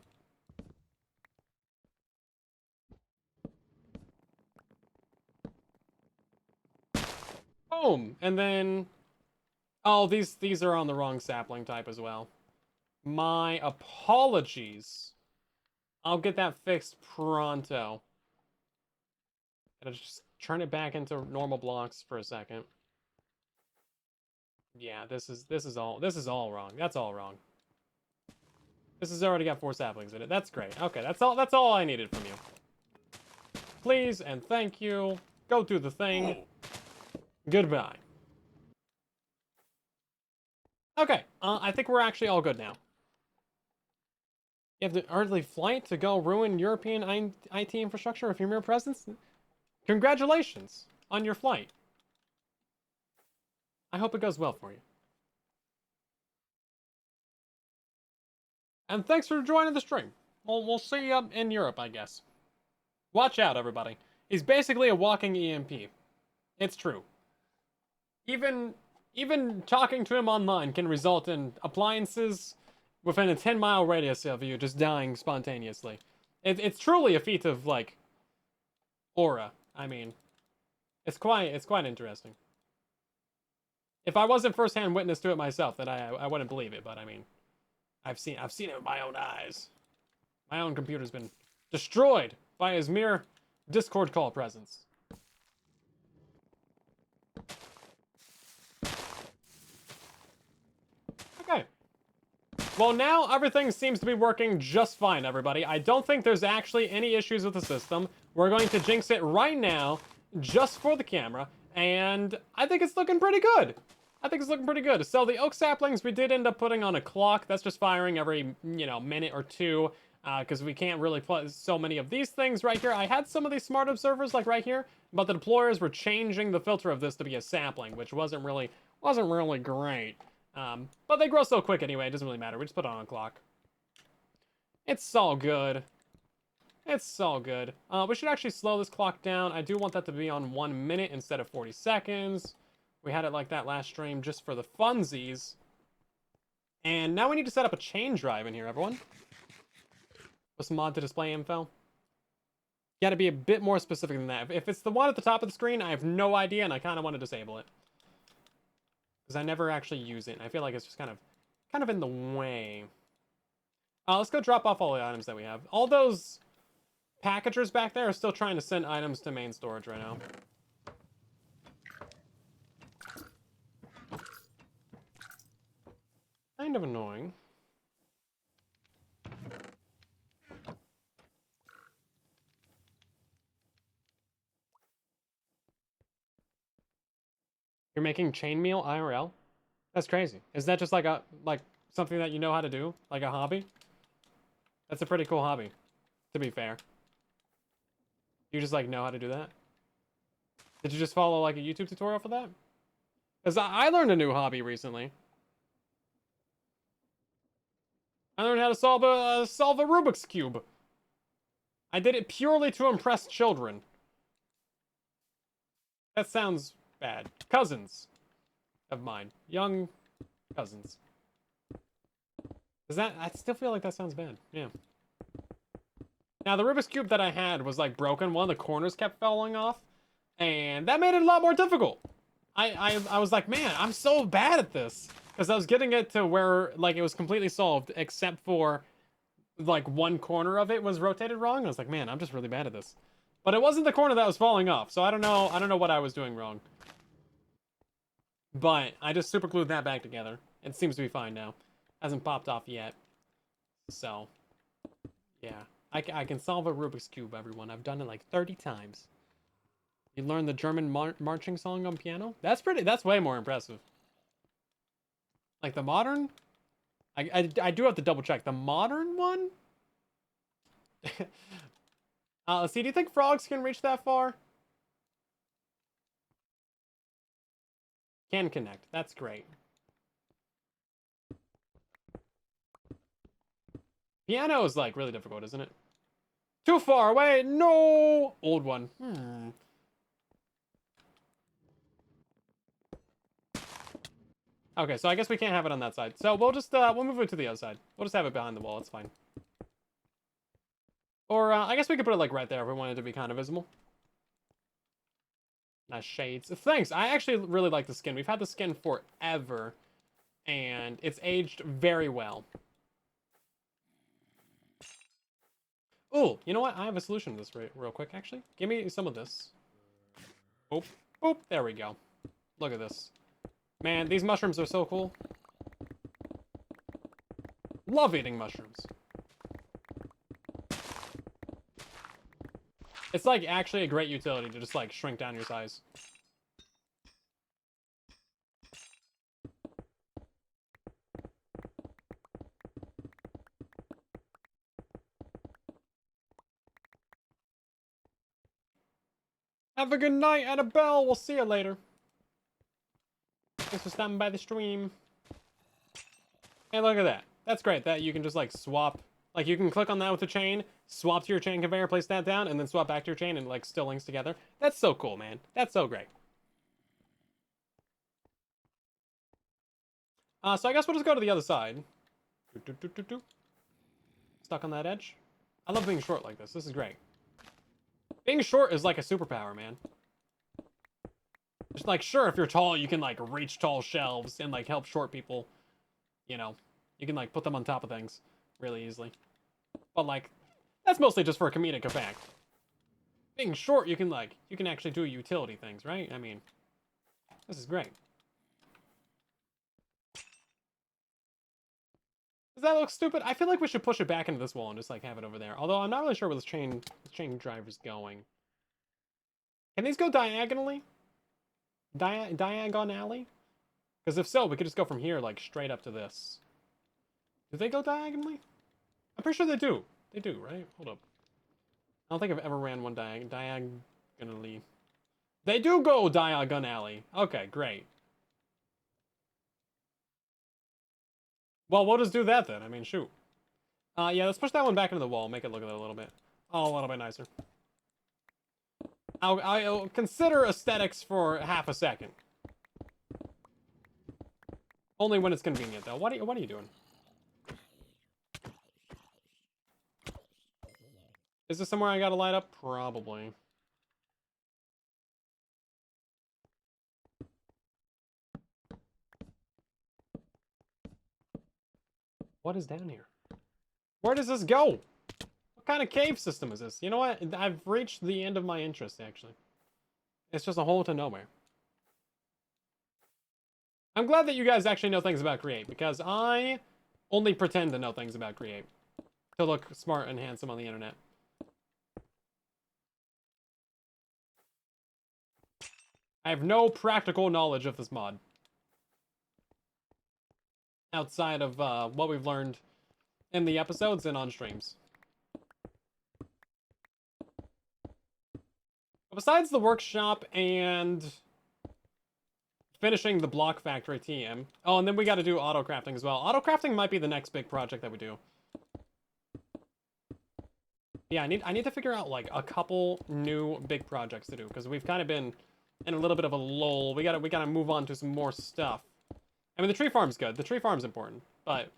Boom. And then, oh, these are on the wrong sapling type as well. My apologies. I'll get that fixed pronto. Gotta just turn it back into normal blocks for a second. Yeah, this is all wrong. That's all wrong. This has already got 4 saplings in it. That's great. Okay, that's all I needed from you. Please and thank you. Go do the thing. Goodbye. Okay, I think we're actually all good now. You have the early flight to go ruin European IT infrastructure with your mere presence? Congratulations on your flight. I hope it goes well for you. And thanks for joining the stream. We'll see you in Europe, I guess. Watch out, everybody. He's basically a walking EMP. It's true. Even talking to him online can result in appliances within a 10-mile radius of you just dying spontaneously. It's truly a feat of, like, aura. I mean, it's quite interesting. If I wasn't first-hand witness to it myself, then I wouldn't believe it, but I mean, I've seen it with my own eyes. My own computer's been destroyed by his mere Discord call presence. Okay. Well, now everything seems to be working just fine, everybody. I don't think there's actually any issues with the system. We're going to jinx it right now, just for the camera, and I think it's looking pretty good. So the oak saplings we did end up putting on a clock. That's just firing every, minute or two, because we can't really put so many of these things right here. I had some of these smart observers, like right here, but the deployers were changing the filter of this to be a sapling, which wasn't really great. But they grow so quick anyway, it doesn't really matter. We just put it on a clock. It's all good. We should actually slow this clock down. I do want that to be on 1 minute instead of 40 seconds. We had it like that last stream just for the funsies. And now we need to set up a chain drive in here, everyone. What's mod to display info? You gotta be a bit more specific than that. If it's the one at the top of the screen, I have no idea, and I kind of want to disable it. Because I never actually use it, and I feel like it's just kind of in the way. Let's go drop off all the items that we have. All those packagers back there are still trying to send items to main storage right now. Kind of annoying. You're making chainmail IRL? That's crazy. Is that just like something that you know how to do? Like a hobby? That's a pretty cool hobby, to be fair. You just like know how to do that? Did you just follow like a YouTube tutorial for that? Because I learned a new hobby recently. I learned how to solve a Rubik's Cube. I did it purely to impress children. That sounds bad. Cousins of mine. Young cousins. I still feel like that sounds bad. Yeah. Now, the Rubik's Cube that I had was like broken. One of the corners kept falling off. And that made it a lot more difficult. I was like, man, I'm so bad at this. Because I was getting it to where like it was completely solved, except for like one corner of it was rotated wrong. And I was like, man, I'm just really bad at this. But it wasn't the corner that was falling off, so I don't know what I was doing wrong. But I just super glued that back together. It seems to be fine now. Hasn't popped off yet. So, yeah. I can solve a Rubik's Cube, everyone. I've done it like 30 times. You learned the German marching song on piano? That's way more impressive. Like the modern? I do have to double check. The modern one? Let's see, do you think frogs can reach that far? Can connect. That's great. Piano is like really difficult, isn't it? Too far away. No. Old one. Okay, so I guess we can't have it on that side. So we'll just we'll move it to the other side. We'll just have it behind the wall. It's fine. Or I guess we could put it like right there if we wanted it to be kind of visible. Nice shades. Thanks. I actually really like the skin. We've had the skin forever, and it's aged very well. Oh, you know what? I have a solution to this real quick, actually. Give me some of this. Oop, oop, there we go. Look at this. Man, these mushrooms are so cool. Love eating mushrooms. It's like actually a great utility to just like shrink down your size. Have a good night, Annabelle. We'll see you later. Thanks for stopping by the stream. Hey, look at that. That's great. That you can just like swap. Like you can click on that with the chain, swap to your chain conveyor, place that down, and then swap back to your chain and like still links together. That's so cool, man. That's so great. So I guess we'll just go to the other side. Stuck on that edge. I love being short like this. This is great. Being short is like a superpower, man. It's like, sure, if you're tall, you can like reach tall shelves and like help short people. You know, you can like put them on top of things really easily. But like, that's mostly just for a comedic effect. Being short, you can actually do utility things, right? I mean, this is great. Does that look stupid? I feel like we should push it back into this wall and just like have it over there. Although I'm not really sure where this chain driver's going. Can these go diagonally? Diagonally? Because if so, we could just go from here like straight up to this. Do they go diagonally? I'm pretty sure they do. They do, right? Hold up. I don't think I've ever ran one diagonally. They do go diagonally. Okay, great. Well, we'll just do that then. I mean, shoot. Yeah, let's push that one back into the wall. Make it look a little bit nicer. I'll consider aesthetics for half a second. Only when it's convenient, though. What are you doing? Is this somewhere I gotta light up? Probably. What is down here? Where does this go? What kind of cave system is this? You know what? I've reached the end of my interest, actually. It's just a hole to nowhere. I'm glad that you guys actually know things about Create, because I only pretend to know things about Create. To look smart and handsome on the internet. I have no practical knowledge of this mod. Outside of what we've learned in the episodes and on streams. Besides the workshop and finishing the block factory TM. Oh, and then we got to do auto crafting as well. Auto crafting might be the next big project that we do. Yeah, I need to figure out like a couple new big projects to do because we've kind of been in a little bit of a lull. We gotta move on to some more stuff. I mean, the tree farm's good. The tree farm's important, but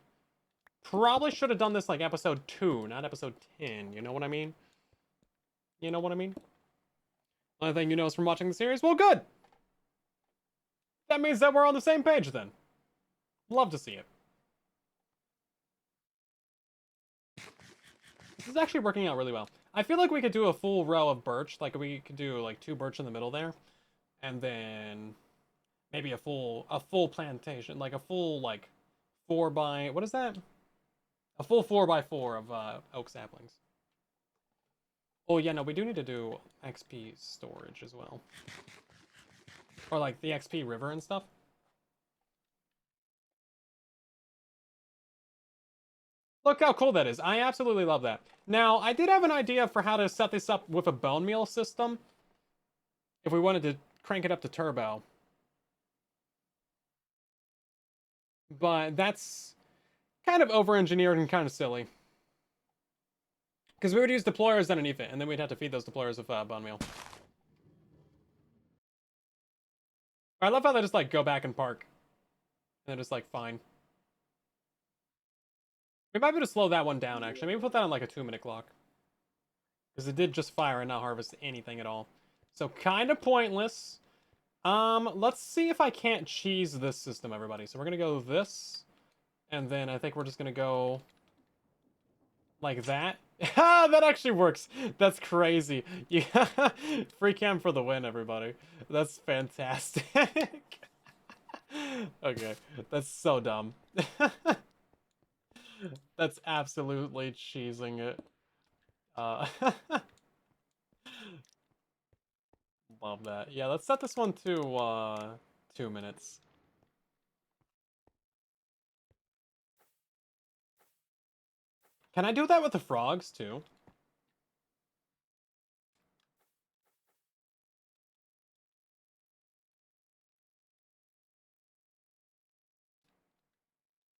probably should have done this like episode 2, not episode 10. You know what I mean? You know what I mean? Only thing you know is from watching the series? Well, good! That means that we're on the same page then. Love to see it. This is actually working out really well. I feel like we could do a full row of birch. Like we could do like 2 birch in the middle there. And then maybe a full plantation. Like a full like 4 by, what is that? A full 4x4 of oak saplings. Oh yeah, no, we do need to do XP storage as well. Or like the XP river and stuff. Look how cool that is. I absolutely love that. Now, I did have an idea for how to set this up with a bone meal system. If we wanted to crank it up to turbo. But that's kind of over-engineered and kind of silly. Because we would use deployers underneath it, and then we'd have to feed those deployers with bone meal. I love how they just like go back and park. And they're just like, fine. We might be able to slow that one down, actually. Maybe put that on like a 2-minute clock. Because it did just fire and not harvest anything at all. So kind of pointless. Let's see if I can't cheese this system, everybody. So we're gonna go this, and then I think we're just gonna go like that. Ah, that actually works. That's crazy. Yeah, free cam for the win, everybody. That's fantastic. Okay, that's so dumb. That's absolutely cheesing it. Uh, love that. Yeah, let's set this one to 2 minutes. Can I do that with the frogs too?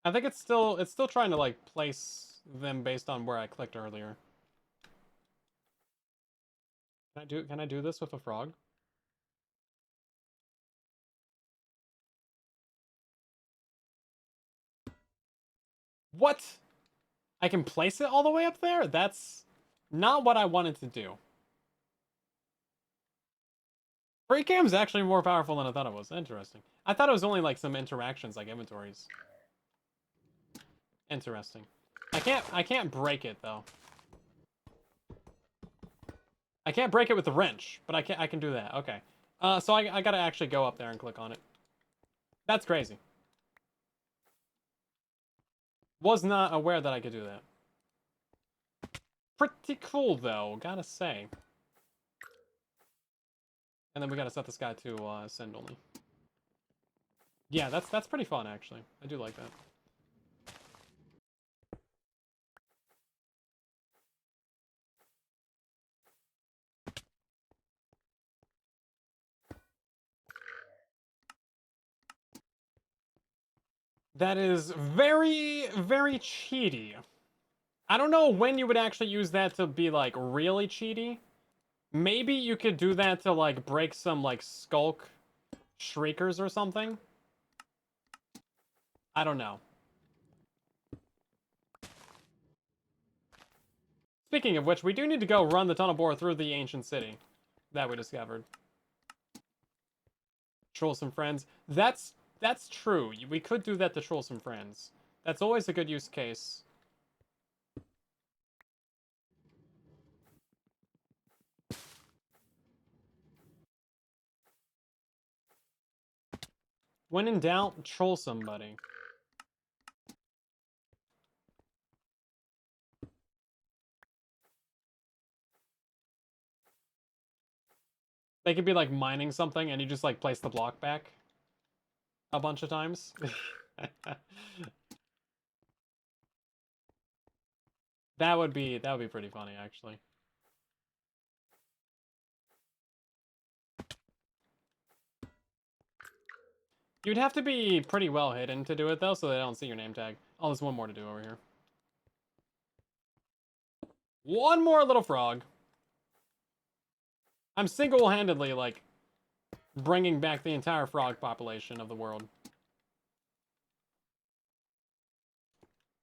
I think it's still trying to like place them based on where I clicked earlier. Can I do this with a frog? What? I can place it all the way up there? That's not what I wanted to do. Free cam's actually more powerful than I thought it was. Interesting. I thought it was only like some interactions like inventories. Interesting. I can't break it though. I can't break it with the wrench, but I can do that. Okay. So I gotta actually go up there and click on it. That's crazy. Was not aware that I could do that. Pretty cool though, gotta say. And then we gotta set this guy to send only. Yeah, that's pretty fun actually. I do like that. That is very, very cheaty. I don't know when you would actually use that to be like really cheaty. Maybe you could do that to like break some like skulk shriekers or something. I don't know. Speaking of which, we do need to go run the tunnel bore through the ancient city that we discovered. Troll some friends. That's true. We could do that to troll some friends. That's always a good use case. When in doubt, troll somebody. They could be like mining something and you just like place the block back a bunch of times. That would be pretty funny actually. You'd have to be pretty well hidden to do it though, so they don't see your name tag. Oh, there's one more to do over here. One more little frog. I'm single-handedly like bringing back the entire frog population of the world.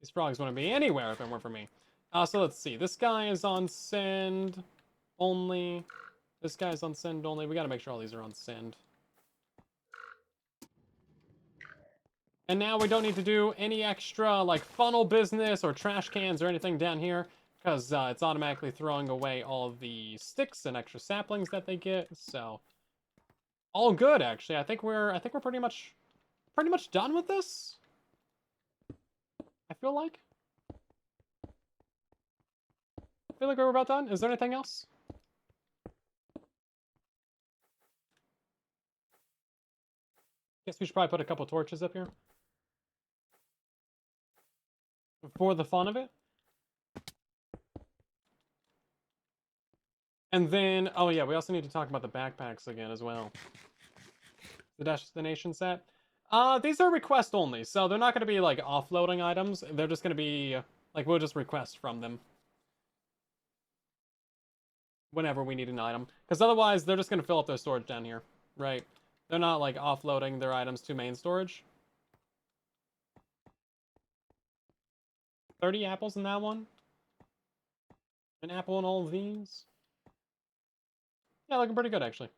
These frogs wouldn't be anywhere if it weren't for me. So let's see. This guy is on send only. This guy's on send only. We gotta make sure all these are on send. And now we don't need to do any extra like funnel business or trash cans or anything down here because it's automatically throwing away all of the sticks and extra saplings that they get. So all good actually. I think we're pretty much done with this. I feel like we're about done. Is there anything else? Guess we should probably put a couple torches up here for the fun of it. And then, oh yeah, we also need to talk about the backpacks again as well. The destination set. These are request only, so they're not going to be like offloading items. They're just going to be like we'll just request from them whenever we need an item, because otherwise they're just going to fill up their storage down here, right? They're not like offloading their items to main storage. 30 apples in that one. An apple in all of these. Yeah, looking pretty good actually.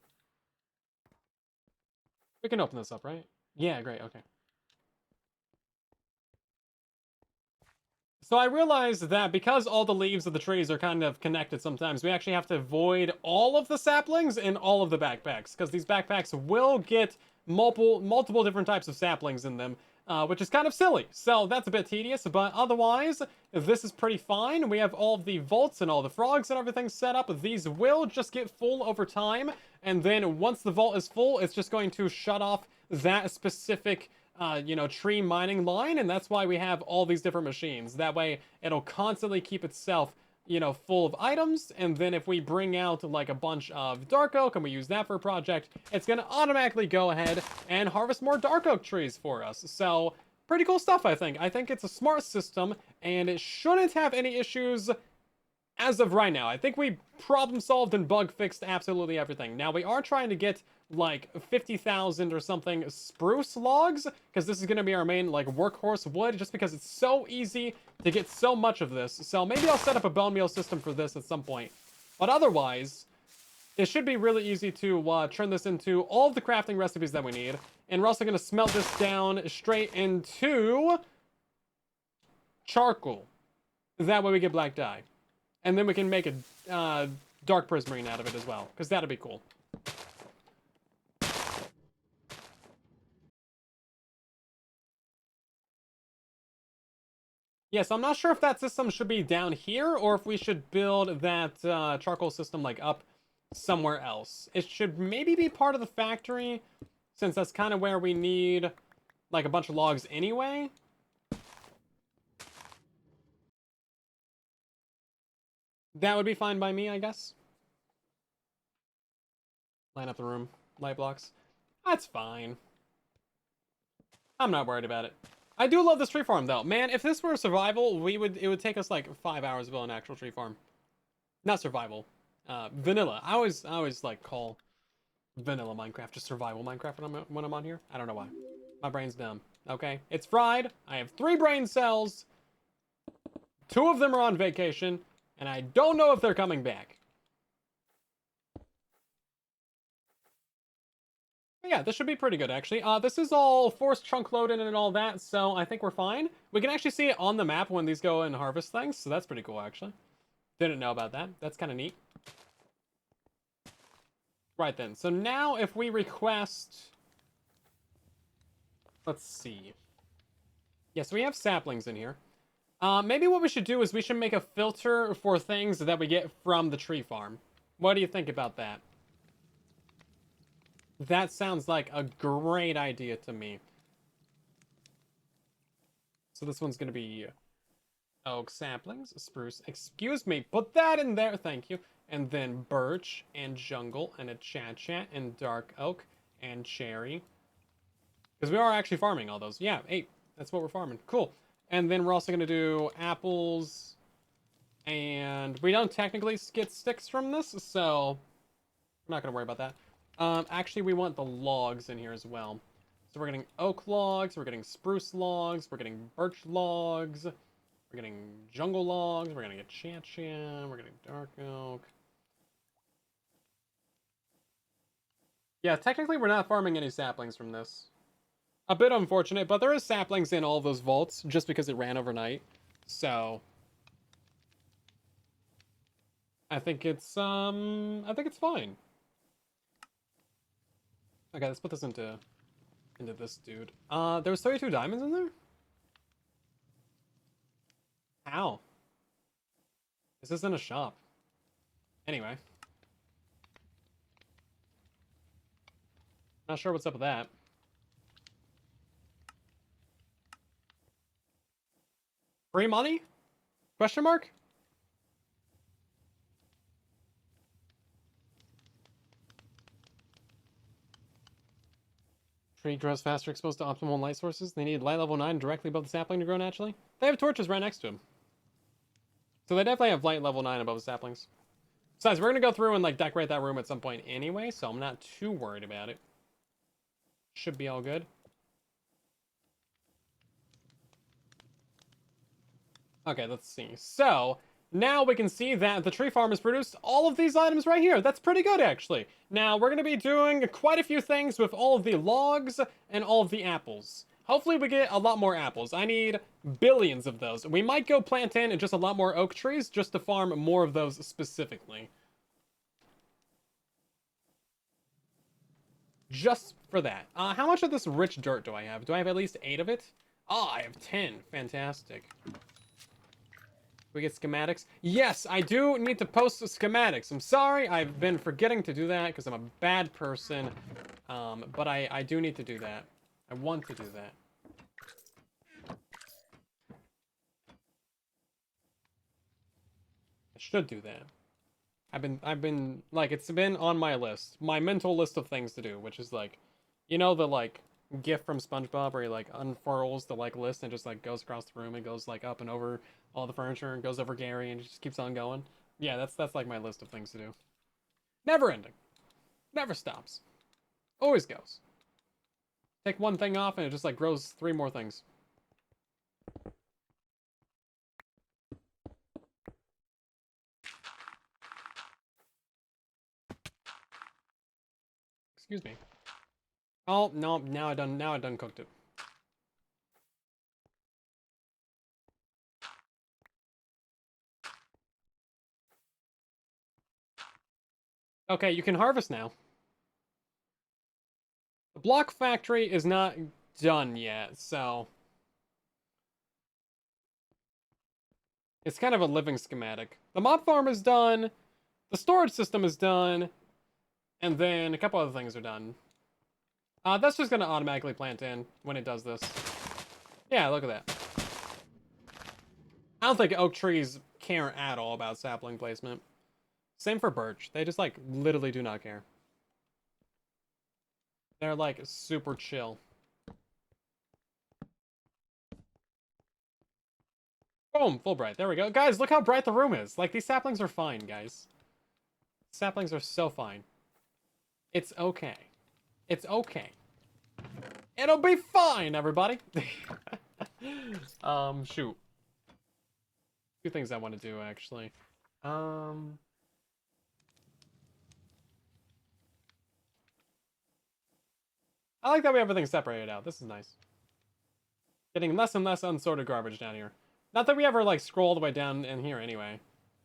We can open this up, right? Yeah, great, okay. So I realized that because all the leaves of the trees are kind of connected sometimes, we actually have to void all of the saplings in all of the backpacks, because these backpacks will get multiple different types of saplings in them, which is kind of silly. So that's a bit tedious, but otherwise, this is pretty fine. We have all of the vaults and all the frogs and everything set up. These will just get full over time, and then once the vault is full, it's just going to shut off that specific tree mining line, and that's why we have all these different machines. That way, it'll constantly keep itself, full of items, and then if we bring out, like, a bunch of dark oak and we use that for a project, it's gonna automatically go ahead and harvest more dark oak trees for us. So, pretty cool stuff, I think. I think it's a smart system, and it shouldn't have any issues as of right now. I think we problem solved and bug fixed absolutely everything. Now, we are trying to get like 50,000 or something spruce logs, because this is going to be our main like workhorse wood, just because it's so easy to get so much of this. So maybe I'll set up a bone meal system for this at some point. But otherwise, it should be really easy to turn this into all of the crafting recipes that we need. And we're also going to smelt this down straight into charcoal. That way we get black dye. And then we can make a dark prismarine out of it as well, because that'd be cool. Yeah, so I'm not sure if that system should be down here, or if we should build that charcoal system like up somewhere else. It should maybe be part of the factory, since that's kind of where we need like a bunch of logs anyway. That would be fine by me, I guess. Line up the room. Light blocks. That's fine. I'm not worried about it. I do love this tree farm, though. Man, if this were survival, it would take us like 5 hours to build an actual tree farm. Not survival. Vanilla. I always like call vanilla Minecraft just survival Minecraft when I'm on here. I don't know why. My brain's dumb. Okay? It's fried. I have 3 brain cells. 2 of them are on vacation, and I don't know if they're coming back. But yeah, this should be pretty good, actually. This is all forced chunk loaded and all that, so I think we're fine. We can actually see it on the map when these go and harvest things, so that's pretty cool, actually. Didn't know about that. That's kind of neat. Right then, so now if we request... Let's see. Yeah, so we have saplings in here. Maybe what we should do is we should make a filter for things that we get from the tree farm. What do you think about that? That sounds like a great idea to me. So this one's going to be oak saplings, spruce. Excuse me, put that in there. Thank you. And then birch and jungle and a chat and dark oak and cherry. Because we are actually farming all those. Yeah, 8. That's what we're farming. Cool. And then we're also going to do apples. And we don't technically get sticks from this, so we're not going to worry about that. Actually, we want the logs in here as well. So we're getting oak logs, we're getting spruce logs, we're getting birch logs, we're getting jungle logs, we're gonna get chan, we're getting dark oak. Yeah, technically we're not farming any saplings from this. A bit unfortunate, but there is saplings in all those vaults just because it ran overnight. So I think it's fine. Okay, let's put this into this dude. There was 32 diamonds in there? How? This isn't a shop. Anyway. Not sure what's up with that. Free money? Question mark? Tree grows faster exposed to optimal light sources. They need light level 9 directly above the sapling to grow naturally. They have torches right next to them. So they definitely have light level 9 above the saplings. Besides, we're going to go through and like decorate that room at some point anyway, so I'm not too worried about it. Should be all good. Okay, let's see. So, now we can see that the tree farm has produced all of these items right here. That's pretty good, actually. Now, we're going to be doing quite a few things with all of the logs and all of the apples. Hopefully, we get a lot more apples. I need billions of those. We might go plant in just a lot more oak trees just to farm more of those specifically. Just for that. How much of this rich dirt do I have? Do I have at least 8 of it? Oh, I have 10. Fantastic. We get schematics. Yes, I do need to post the schematics. I'm sorry, I've been forgetting to do that because I'm a bad person. But I do need to do that. I want to do that. I should do that. I've been like, it's been on my list, my mental list of things to do, which is like, you know, the like gif from SpongeBob where he like unfurls the like list and just like goes across the room and goes like up and over all the furniture and goes over Gary and just keeps on going. Yeah, that's like my list of things to do. Never ending. Never stops. Always goes. Take one thing off and it just like grows 3 more things. Excuse me. Oh, no, now I done cooked it. Okay, you can harvest now. The block factory is not done yet, so it's kind of a living schematic. The mob farm is done, the storage system is done, and then a couple other things are done. That's just gonna automatically plant in when it does this. Yeah, look at that. I don't think oak trees care at all about sapling placement. Same for birch. They just like literally do not care. They're like super chill. Boom, full bright. There we go. Guys, look how bright the room is. Like, these saplings are fine, guys. Saplings are so fine. It's okay. It's okay. It'll be fine, everybody. Shoot. 2 things I want to do, actually. I like that we have everything separated out. This is nice. Getting less and less unsorted garbage down here. Not that we ever, like, scroll all the way down in here anyway.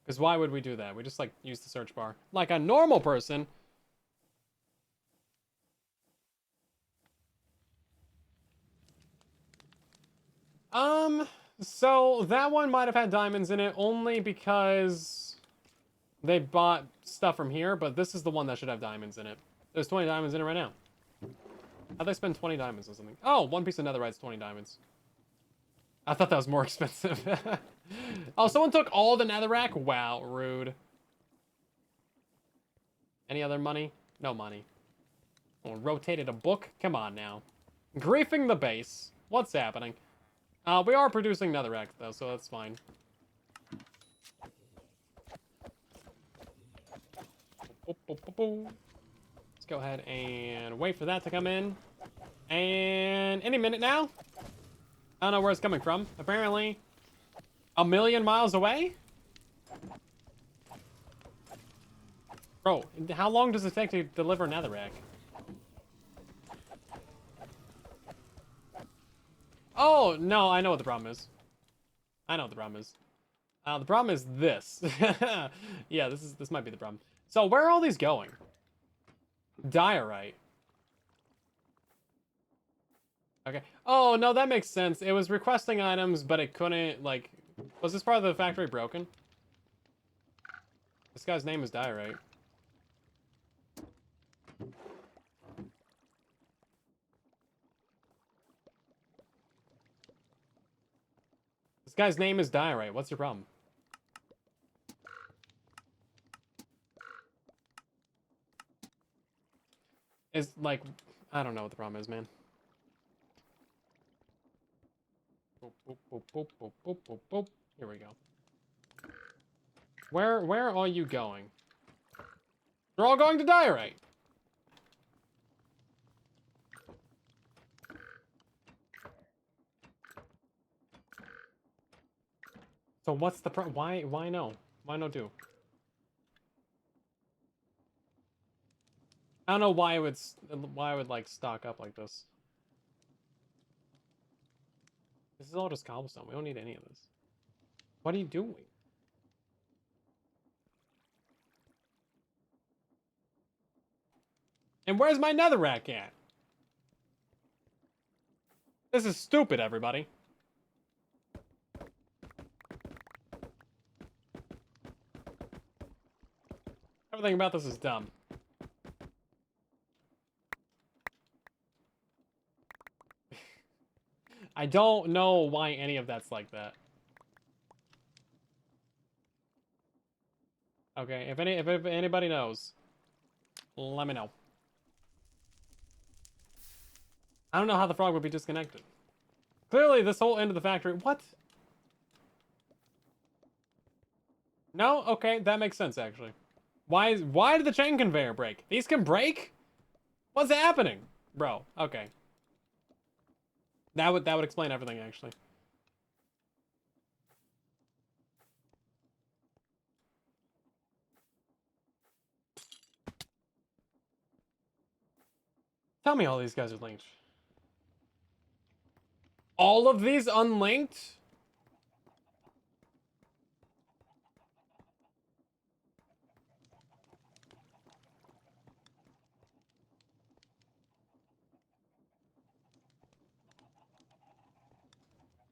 Because why would we do that? We just, like, use the search bar. Like a normal person. So that one might have had diamonds in it only because they bought stuff from here, but this is the one that should have diamonds in it. There's 20 diamonds in it right now. How'd they spend 20 diamonds or something? Oh, one piece of netherite's 20 diamonds. I thought that was more expensive. Oh, someone took all the netherrack? Wow, rude. Any other money? No money. Oh, rotated a book? Come on now. Griefing the base. What's happening? We are producing netherrack though, so that's fine. Let's go ahead and wait for that to come in. And any minute now. I don't know where it's coming from. Apparently, 1,000,000 miles away? Bro, how long does it take to deliver netherrack? Oh, no, I know what the problem is. I know what the problem is. The problem is this. Yeah, this might be the problem. So where are all these going? Diorite. Okay. Oh, no, that makes sense. It was requesting items, but it couldn't, like... Was this part of the factory broken? This guy's name is Diorite. This guy's name is Diorite. What's your problem? Is, like... I don't know what the problem is, man. Boop, boop, boop, boop, boop, boop, boop, boop. Here we go. Where are you going? They're all going to Diorite. So what's the why no? Why no do? I don't know why it would like stock up like this. This is all just cobblestone. We don't need any of this. What are you doing? And where's my netherrack at? This is stupid, everybody. Everything about this is dumb. I don't know why any of that's like that. Okay, if anybody knows, let me know. I don't know how the frog would be disconnected. Clearly, this whole end of the factory. What? No? Okay, that makes sense actually. Why did the chain conveyor break? These can break? What's happening? Bro, okay. That would explain everything actually. Tell me all these guys are linked. All of these unlinked?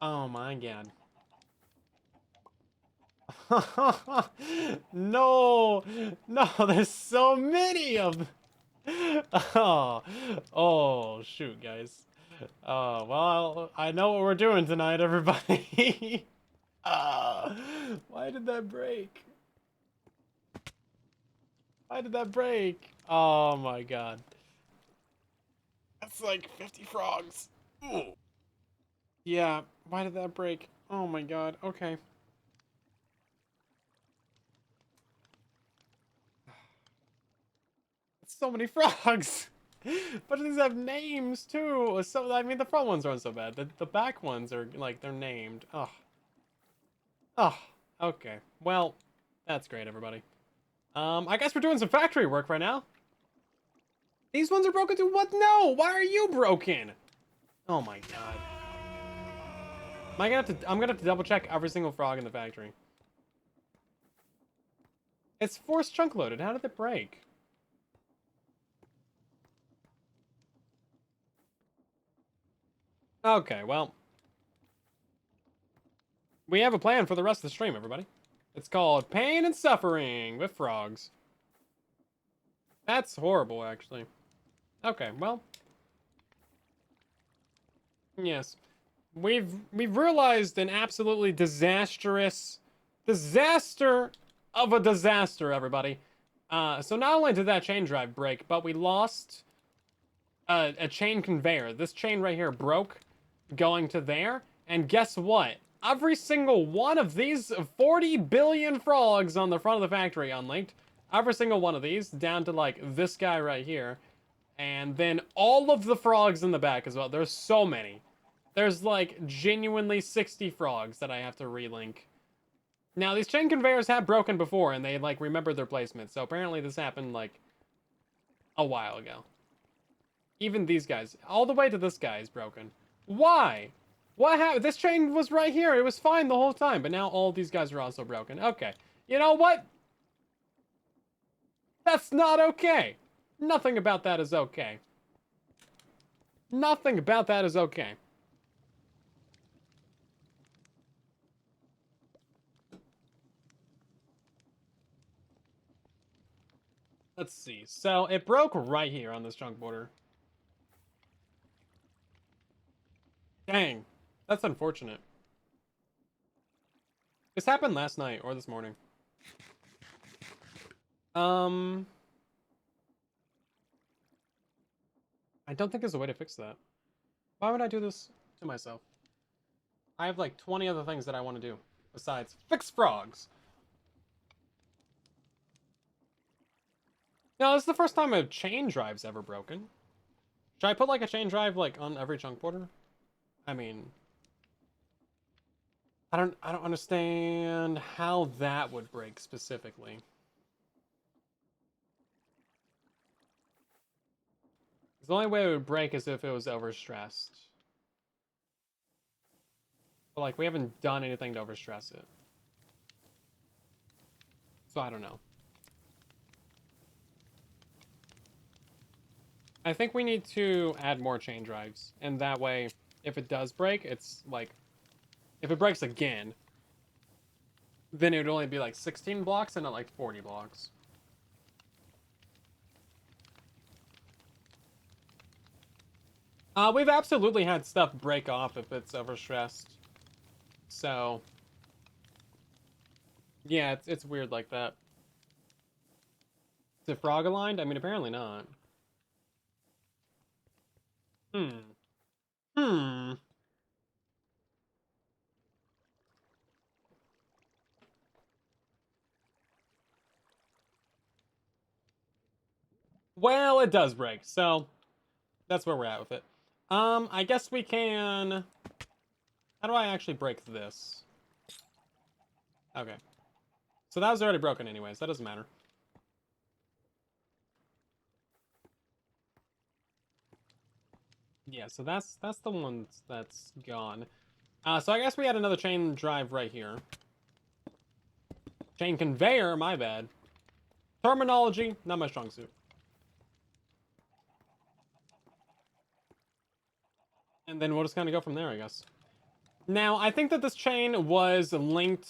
Oh my god. No, no, there's so many of them. Oh, oh, shoot, guys. Well, I know what we're doing tonight, everybody. Why did that break? Why did that break? Oh my god. That's like 50 frogs. Ooh. Yeah, why did that break? Oh my god, okay. So many frogs. But these have names too. So I mean, the front ones aren't so bad. The back ones are like they're named. Oh, oh. Okay. Well, that's great, everybody. I guess we're doing some factory work right now. These ones are broken too. What? No. Why are you broken? Oh my god. I'm gonna have to double check every single frog in the factory. It's force chunk loaded. How did it break? Okay, well. We have a plan for the rest of the stream, everybody. It's called Pain and Suffering with Frogs. That's horrible, actually. Okay, well. Yes. We've realized an absolutely disaster of a disaster, everybody. So not only did that chain drive break, but we lost a chain conveyor. This chain right here broke going to there. And guess what? Every single one of these 40 billion frogs on the front of the factory unlinked. Every single one of these, down to like this guy right here. And then all of the frogs in the back as well. There's so many. There's like genuinely 60 frogs that I have to relink. Now these chain conveyors have broken before and they like remembered their placement. So apparently this happened like a while ago. Even these guys, all the way to this guy is broken. Why? What happened? This chain was right here. It was fine the whole time, but now all these guys are also broken. Okay. You know what? That's not okay. Nothing about that is okay. Nothing about that is okay. Let's see. So it broke right here on this chunk border. Dang. That's unfortunate. This happened last night or this morning. I don't think there's a way to fix that. Why would I do this to myself? I have like 20 other things that I want to do besides fix frogs. No, this is the first time a chain drive's ever broken. Should I put like a chain drive like on every chunk border? I mean, I don't understand how that would break specifically. The only way it would break is if it was overstressed. But like we haven't done anything to overstress it. So I don't know. I think we need to add more chain drives, and that way, if it does break, it's like, if it breaks again, then it would only be like 16 blocks and not like 40 blocks. We've absolutely had stuff break off if it's overstressed. So, yeah, it's weird like that. Is it frog aligned? I mean, apparently not. Hmm. Hmm. Well, it does break, so that's where we're at with it. I guess we can... How do I actually break this? Okay. So that was already broken anyways, that doesn't matter. Yeah, so that's the one that's gone. So I guess we had another chain drive right here. Chain conveyor, my bad. Terminology, not my strong suit. And then we'll just kind of go from there, I guess. Now, I think that this chain was linked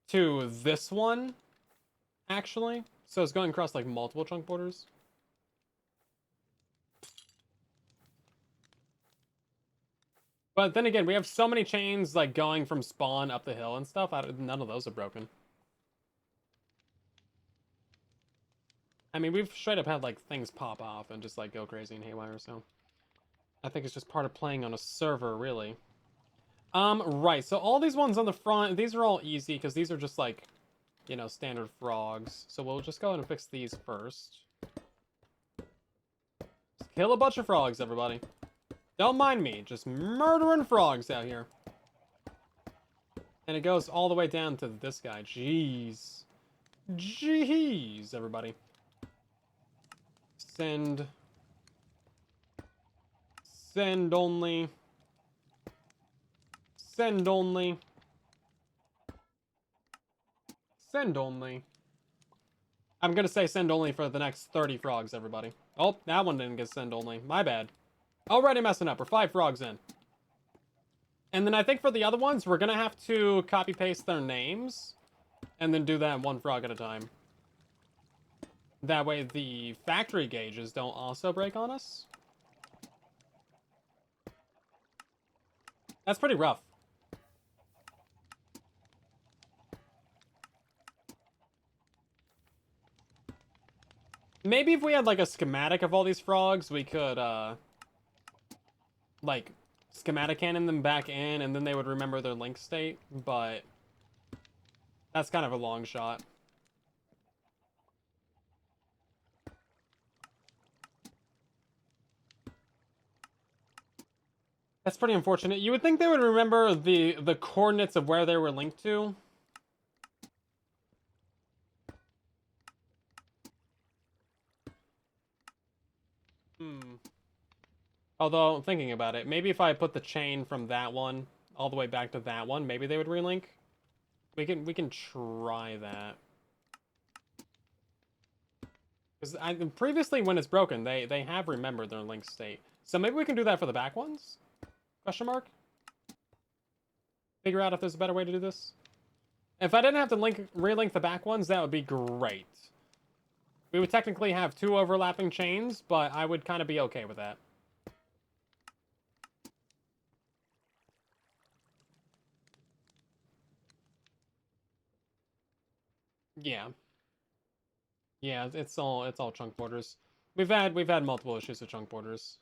to this one, actually. So it's going across, like, multiple chunk borders. But then again, we have so many chains, like, going from spawn up the hill and stuff. None of those are broken. I mean, we've straight up had, like, things pop off and just, like, go crazy and haywire, so... I think it's just part of playing on a server, really. Right, so all these ones on the front, these are all easy, because these are just, like, you know, standard frogs. So we'll just go ahead and fix these first. Just kill a bunch of frogs, everybody. Don't mind me, just murdering frogs out here. And it goes all the way down to this guy. Jeez. Jeez, everybody. Send. Send only. Send only. Send only. I'm gonna say send only for the next 30 frogs, everybody. Oh, that one didn't get send only. My bad. Already messing up. We're 5 frogs in. And then I think for the other ones, we're gonna have to copy-paste their names. And then do that one frog at a time. That way the factory gauges don't also break on us. That's pretty rough. Maybe if we had, like, a schematic of all these frogs, we could, like, schematic cannon them back in, and then they would remember their link state, but that's kind of a long shot. That's pretty unfortunate. You would think they would remember the coordinates of where they were linked to. Hmm. Although, thinking about it, maybe if I put the chain from that one all the way back to that one, maybe they would relink. We can try that. Because previously, when it's broken, they have remembered their link state. So maybe we can do that for the back ones? Question mark? Figure out if there's a better way to do this? If I didn't have to relink the back ones, that would be great. We would technically have 2 overlapping chains, but I would kind of be okay with that. Yeah. Yeah, it's all chunk borders. We've had multiple issues with chunk borders.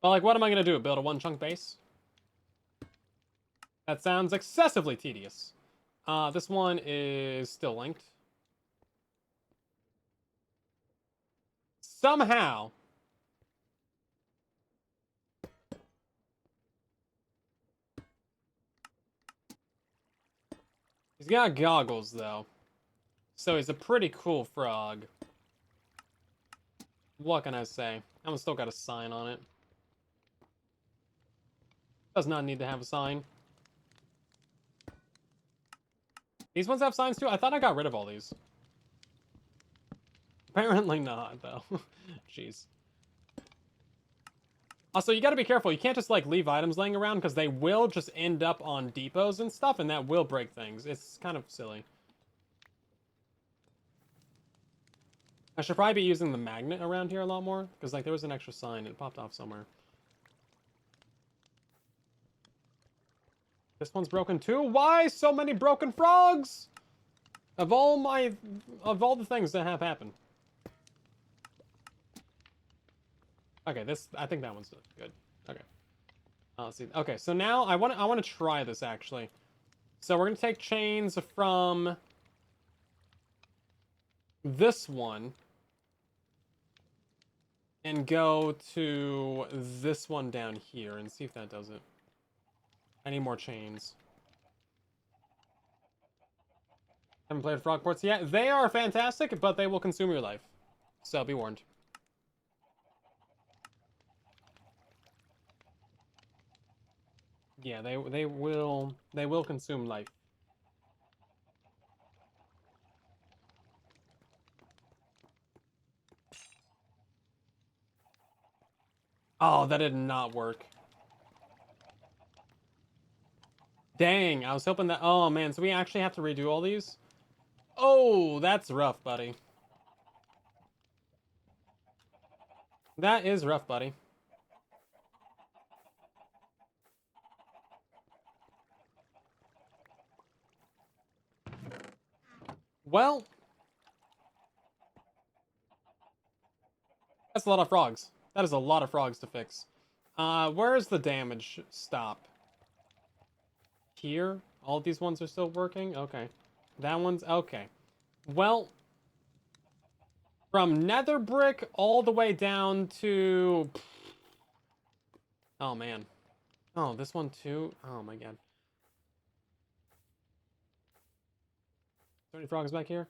But like, what am I gonna do? Build a 1 chunk base? That sounds excessively tedious. This one is still linked. Somehow. He's got goggles, though. So he's a pretty cool frog. What can I say? I'm still got a sign on it. Does not need to have a sign. These ones have signs too? I thought I got rid of all these. Apparently not, though. Jeez. Also, you gotta be careful. You can't just, like, leave items laying around, because they will just end up on depots and stuff, and that will break things. It's kind of silly. I should probably be using the magnet around here a lot more, because, like, there was an extra sign. It popped off somewhere. This one's broken too? Why so many broken frogs? Of all the things that have happened. Okay, I think that one's good. Okay. Let's see. Okay, so now I want to try this actually. So we're gonna take chains from this one and go to this one down here and see if that does it. I need more chains. Haven't played frog ports yet. They are fantastic, but they will consume your life. So be warned. Yeah, they will consume life. Oh, that did not work. Dang, I was hoping that... Oh, man, so we actually have to redo all these? Oh, that's rough, buddy. That is rough, buddy. Well... That's a lot of frogs. That is a lot of frogs to fix. Where's the damage stop? Here? All of these ones are still working? Okay. That one's... Okay. Well... From nether brick all the way down to... Oh, man. Oh, this one too? Oh, my God. Is there any frogs back here?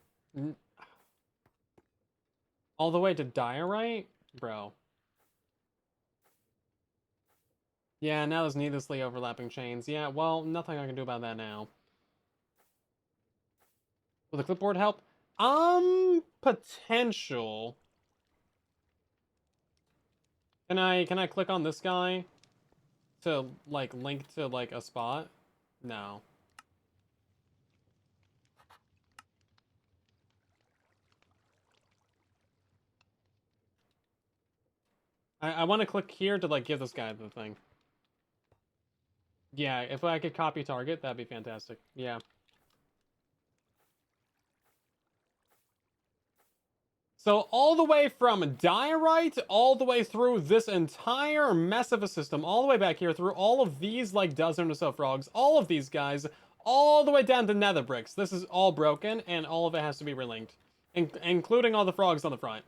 All the way to diorite? Bro. Yeah, now there's needlessly overlapping chains. Yeah, well, nothing I can do about that now. Will the clipboard help? Potential. Can I click on this guy to, like, link to, like, a spot? No. I want to click here to, like, give this guy the thing. Yeah, if I could copy target, that'd be fantastic. Yeah. So all the way from diorite, all the way through this entire mess of a system, all the way back here, through all of these, like, dozen or so frogs, all of these guys, all the way down to nether bricks. This is all broken, and all of it has to be relinked, including all the frogs on the front.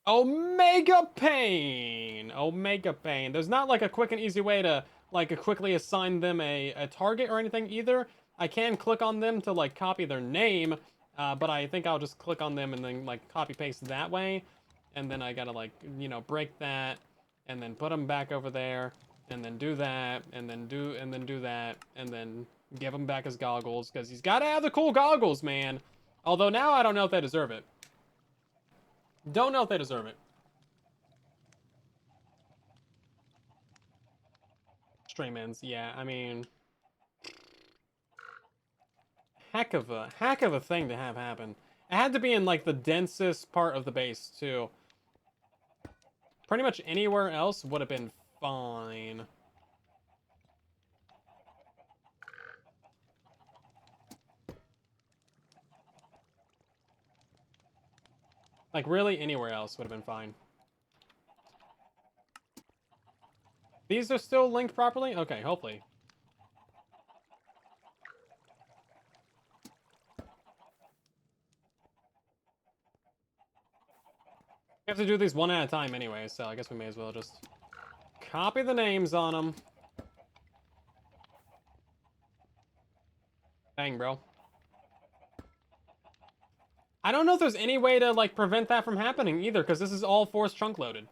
Omega Pain! Omega Pain. There's not, like, a quick and easy way to, like, quickly assign them a target or anything either. I can click on them to, like, copy their name, but I think I'll just click on them and then, like, copy paste that way. And then I gotta, like, you know, break that, and then put them back over there, and then do that, and then do that, and then give him back his goggles, because he's gotta have the cool goggles, man. Although now I don't know if they deserve it. Don't know if they deserve it. Stream ends, yeah, I mean... Heck of a thing to have happen. It had to be in, like, the densest part of the base, too. Pretty much anywhere else would have been fine. Like, really, anywhere else would have been fine. These are still linked properly? Okay, hopefully. We have to do these one at a time anyway, so I guess we may as well just copy the names on them. Dang, bro. I don't know if there's any way to, like, prevent that from happening either, because this is all force chunk loaded.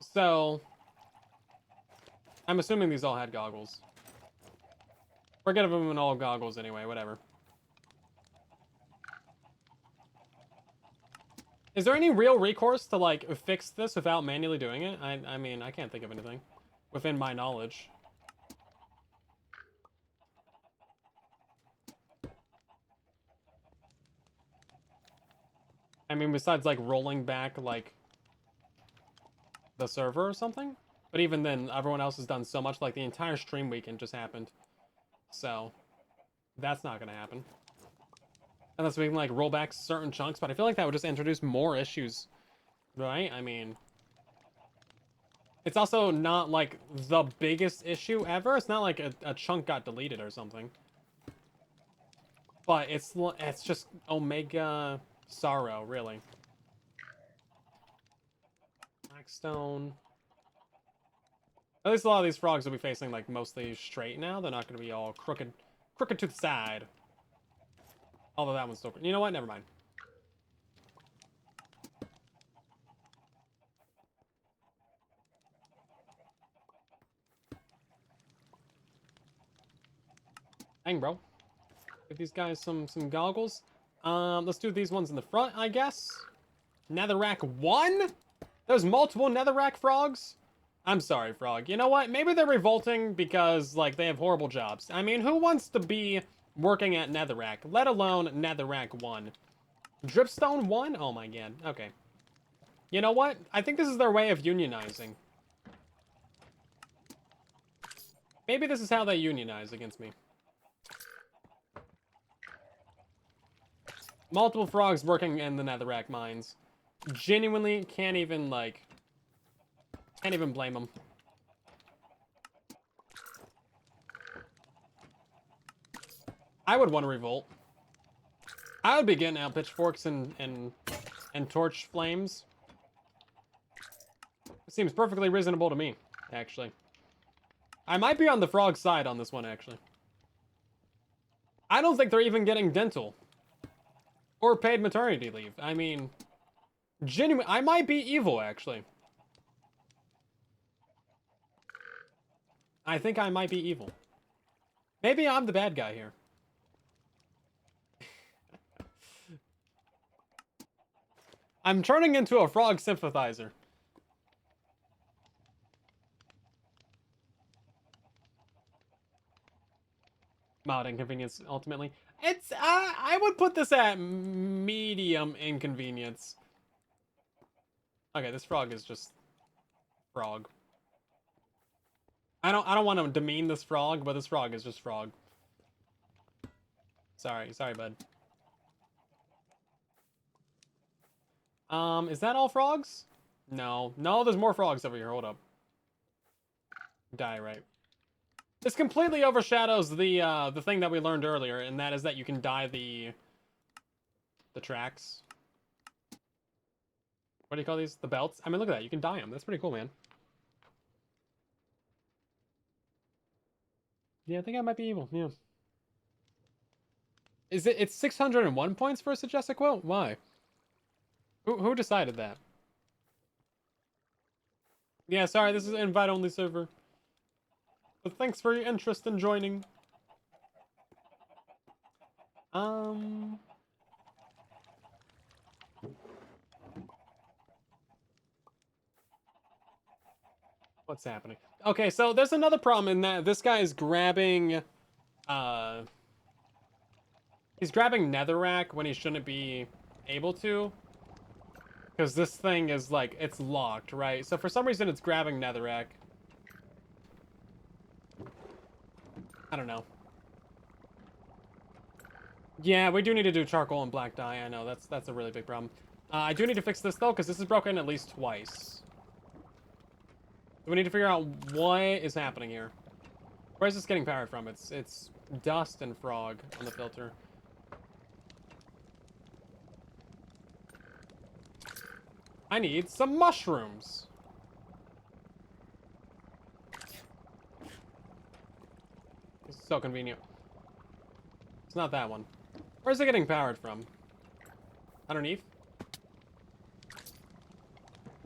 So, I'm assuming these all had goggles. Forget them in all goggles anyway, whatever. Is there any real recourse to, like, fix this without manually doing it? I mean, I can't think of anything within my knowledge. I mean, besides, like, rolling back, like, the server or something? But even then, everyone else has done so much, like, the entire stream weekend just happened. So, that's not gonna happen. Unless we can, like, roll back certain chunks, but I feel like that would just introduce more issues, right? I mean, it's also not, like, the biggest issue ever. It's not like a chunk got deleted or something. But it's just Omega Sorrow, really. Blackstone. At least a lot of these frogs will be facing, like, mostly straight now. They're not going to be all crooked to the side. Although that one's still... You know what? Never mind. Dang, bro. Give these guys some goggles. Let's do these ones in the front, I guess. Netherrack 1? There's multiple Netherrack frogs? I'm sorry, frog. You know what? Maybe they're revolting because, like, they have horrible jobs. I mean, who wants to be working at Netherrack, let alone Netherrack 1? Dripstone 1? Oh my god. Okay. You know what? I think this is their way of unionizing. Maybe this is how they unionize against me. Multiple frogs working in the Netherrack mines. Genuinely can't even, like... Can't even blame them. I would want to revolt. I would be getting out pitchforks and torch flames. It seems perfectly reasonable to me, actually. I might be on the frog side on this one, actually. I don't think they're even getting dental. Or paid maternity leave. I mean... Genuine. I might be evil, actually. I think I might be evil. Maybe I'm the bad guy here. I'm turning into a frog sympathizer. Mild inconvenience, ultimately. It's, I would put this at medium inconvenience. Okay, this frog is just... frog. I don't want to demean this frog, but this frog is just frog. Sorry, bud. Is that all frogs? No, there's more frogs over here. Hold up. Die, right. This completely overshadows the thing that we learned earlier, and that is that you can dye the tracks. What do you call these? The belts? I mean, look at that. You can dye them. That's pretty cool, man. Yeah, I think I might be evil. Yeah. It's 601 points for a suggested quote? Why? Who decided that? Yeah, sorry, this is an invite-only server. But thanks for your interest in joining. What's happening? Okay, so there's another problem in that this guy is grabbing, he's grabbing Netherrack when he shouldn't be able to. Because this thing is, like, it's locked, right? So for some reason it's grabbing Netherrack. I don't know. Yeah, we do need to do charcoal and black dye. I know, that's a really big problem. I do need to fix this, though, because this is broken at least twice. So we need to figure out what is happening here. Where is this getting power from? It's dust and frog on the filter. I need some mushrooms. So convenient. It's not that one. Where's it getting powered from? Underneath?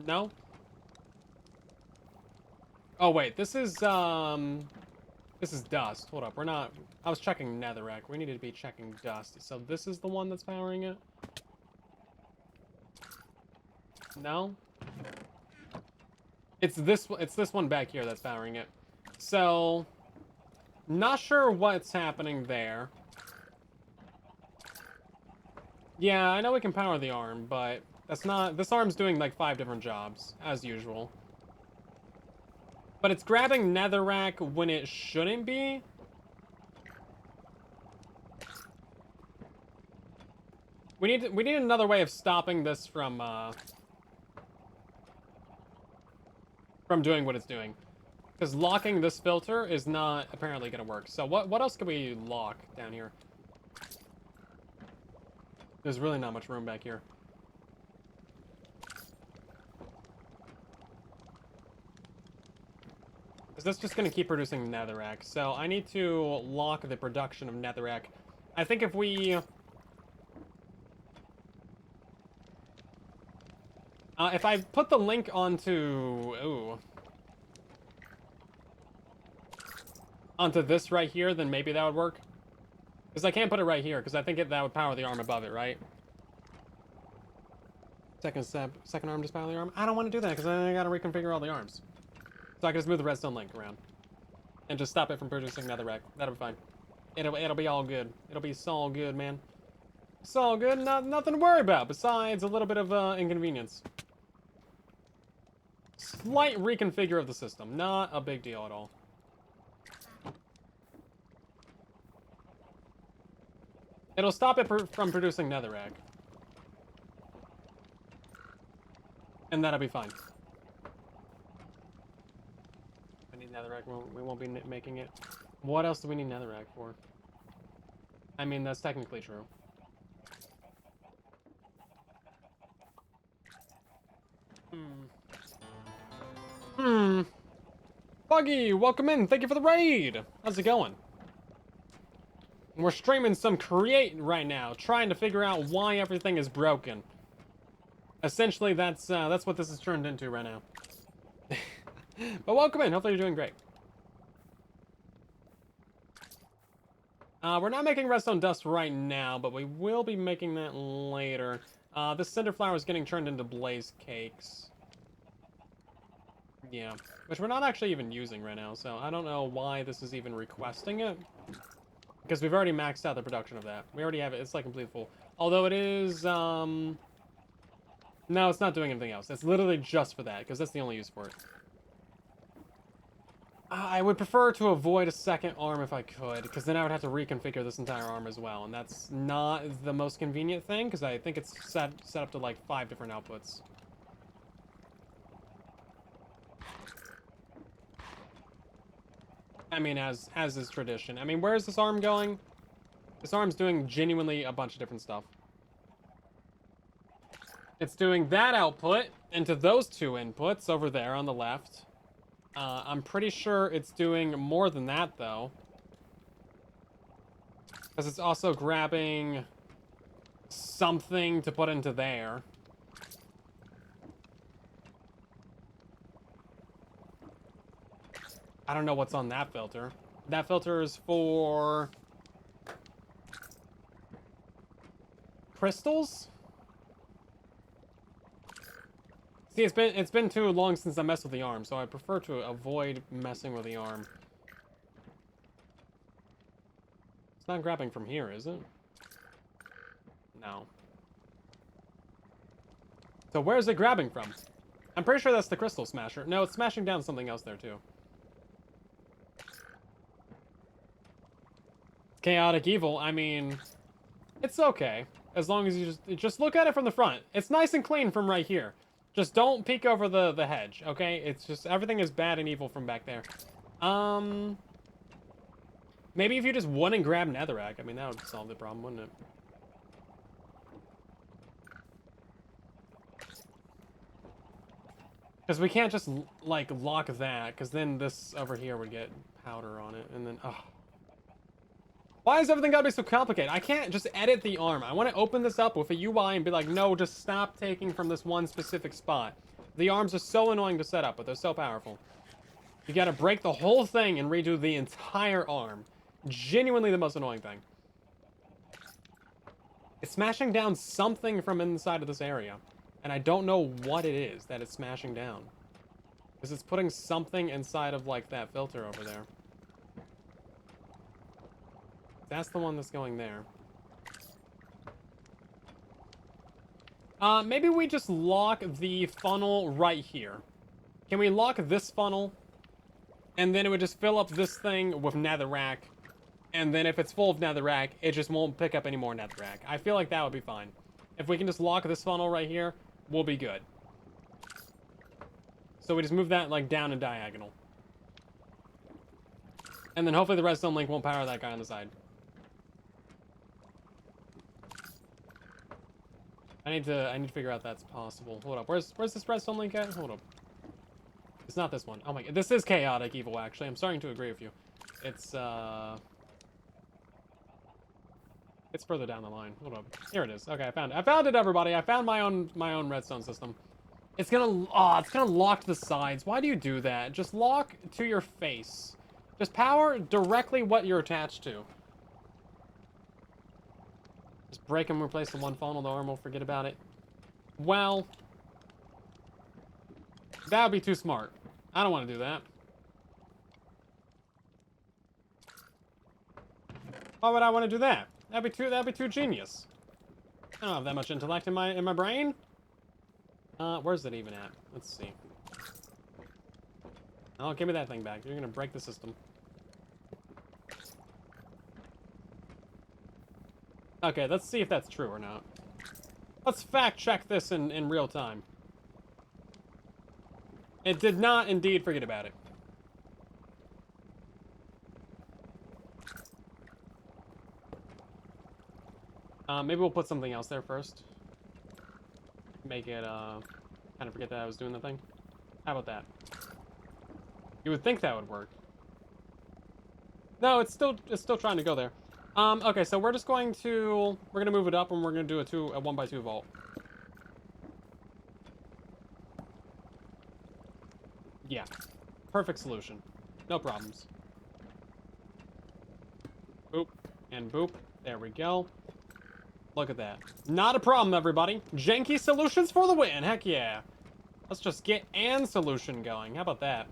No? Oh, wait. This is dust. Hold up. We're not... I was checking netherrack. We needed to be checking dust. So this is the one that's powering it? No? It's this one back here that's powering it. So... Not sure what's happening there. Yeah, I know we can power the arm, but that's not... This arm's doing like 5 different jobs, as usual. But it's grabbing netherrack when it shouldn't be. We need another way of stopping this from doing what it's doing. Because locking this filter is not apparently going to work. So what else can we lock down here? There's really not much room back here. Is this just going to keep producing netherrack? So I need to lock the production of netherrack. I think if we... if I put the link onto... Ooh. Onto this right here, then maybe that would work. Because I can't put it right here, because I think that would power the arm above it, right? Second arm just power the arm? I don't want to do that, because then I gotta reconfigure all the arms. So I can just move the redstone link around. And just stop it from producing netherrack. That'll be fine. It'll be all good. It'll be so good, man. It's all good, nothing to worry about, besides a little bit of inconvenience. Slight reconfigure of the system. Not a big deal at all. It'll stop it from producing netherrack. And that'll be fine. I need netherrack. We won't be making it. What else do we need netherrack for? I mean, that's technically true. Buggy, welcome in. Thank you for the raid. How's it going? We're streaming some Create right now, trying to figure out why everything is broken. Essentially, that's what this has turned into right now. But welcome in. Hopefully you're doing great. We're not making redstone dust right now, but we will be making that later. This cinder flower is getting turned into blaze cakes. Yeah, which we're not actually even using right now, so I don't know why this is even requesting it. Because we've already maxed out the production of that. We already have it. It's like completely full. Although it is, no, it's not doing anything else. It's literally just for that, because that's the only use for it. I would prefer to avoid a second arm if I could, because then I would have to reconfigure this entire arm as well, and that's not the most convenient thing, because I think it's set up to like 5 different outputs. I mean, as is tradition. I mean, where is this arm going? This arm's doing genuinely a bunch of different stuff. It's doing that output into those 2 inputs over there on the left. I'm pretty sure it's doing more than that, though. Because it's also grabbing something to put into there. I don't know what's on that filter. That filter is for... crystals? See, it's been too long since I messed with the arm, so I prefer to avoid messing with the arm. It's not grabbing from here, is it? No. So where's it grabbing from? I'm pretty sure that's the crystal smasher. No, it's smashing down something else there, too. Chaotic evil, I mean... It's okay. As long as you just look at it from the front. It's nice and clean from right here. Just don't peek over the hedge, okay? It's just, everything is bad and evil from back there. Maybe if you just wouldn't grab netherrack, I mean, that would solve the problem, wouldn't it? Because we can't just, like, lock that, because then this over here would get powder on it, and then, oh. Why is everything gotta be so complicated? I can't just edit the arm. I want to open this up with a UI and be like, no, just stop taking from this one specific spot. The arms are so annoying to set up, but they're so powerful. You gotta break the whole thing and redo the entire arm. Genuinely the most annoying thing. It's smashing down something from inside of this area. And I don't know what it is that it's smashing down. Because it's putting something inside of, like, that filter over there. That's the one that's going there. Maybe we just lock the funnel right here. Can we lock this funnel? And then it would just fill up this thing with netherrack. And then if it's full of netherrack, it just won't pick up any more netherrack. I feel like that would be fine. If we can just lock this funnel right here, we'll be good. So we just move that, like, down and diagonal. And then hopefully the redstone link won't power that guy on the side. I need to figure out that's possible. Hold up. Where's this redstone link at? Hold up. It's not this one. Oh my god. This is chaotic evil, actually. I'm starting to agree with you. It's further down the line. Hold up. Here it is. Okay, I found it. I found it, everybody. I found my own redstone system. It's gonna lock the sides. Why do you do that? Just lock to your face. Just power directly what you're attached to. Just break them, replace the one funnel, the arm will forget about it. Well, that would be too smart. I don't want to do that. Why would I want to do that? That'd be too genius. I don't have that much intellect in my brain. Where's it even at? Let's see. Oh, give me that thing back. You're gonna break the system. Okay, let's see if that's true or not. Let's fact check this in real time. It did not indeed forget about it. Maybe we'll put something else there first. Make it, kind of forget that I was doing the thing. How about that? You would think that would work. No, it's still trying to go there. Okay, so we're gonna move it up and we're gonna do a 1x2 vault. Yeah, perfect solution. No problems. Boop, and boop. There we go. Look at that. Not a problem, everybody. Janky solutions for the win. Heck yeah. Let's just get an solution going. How about that?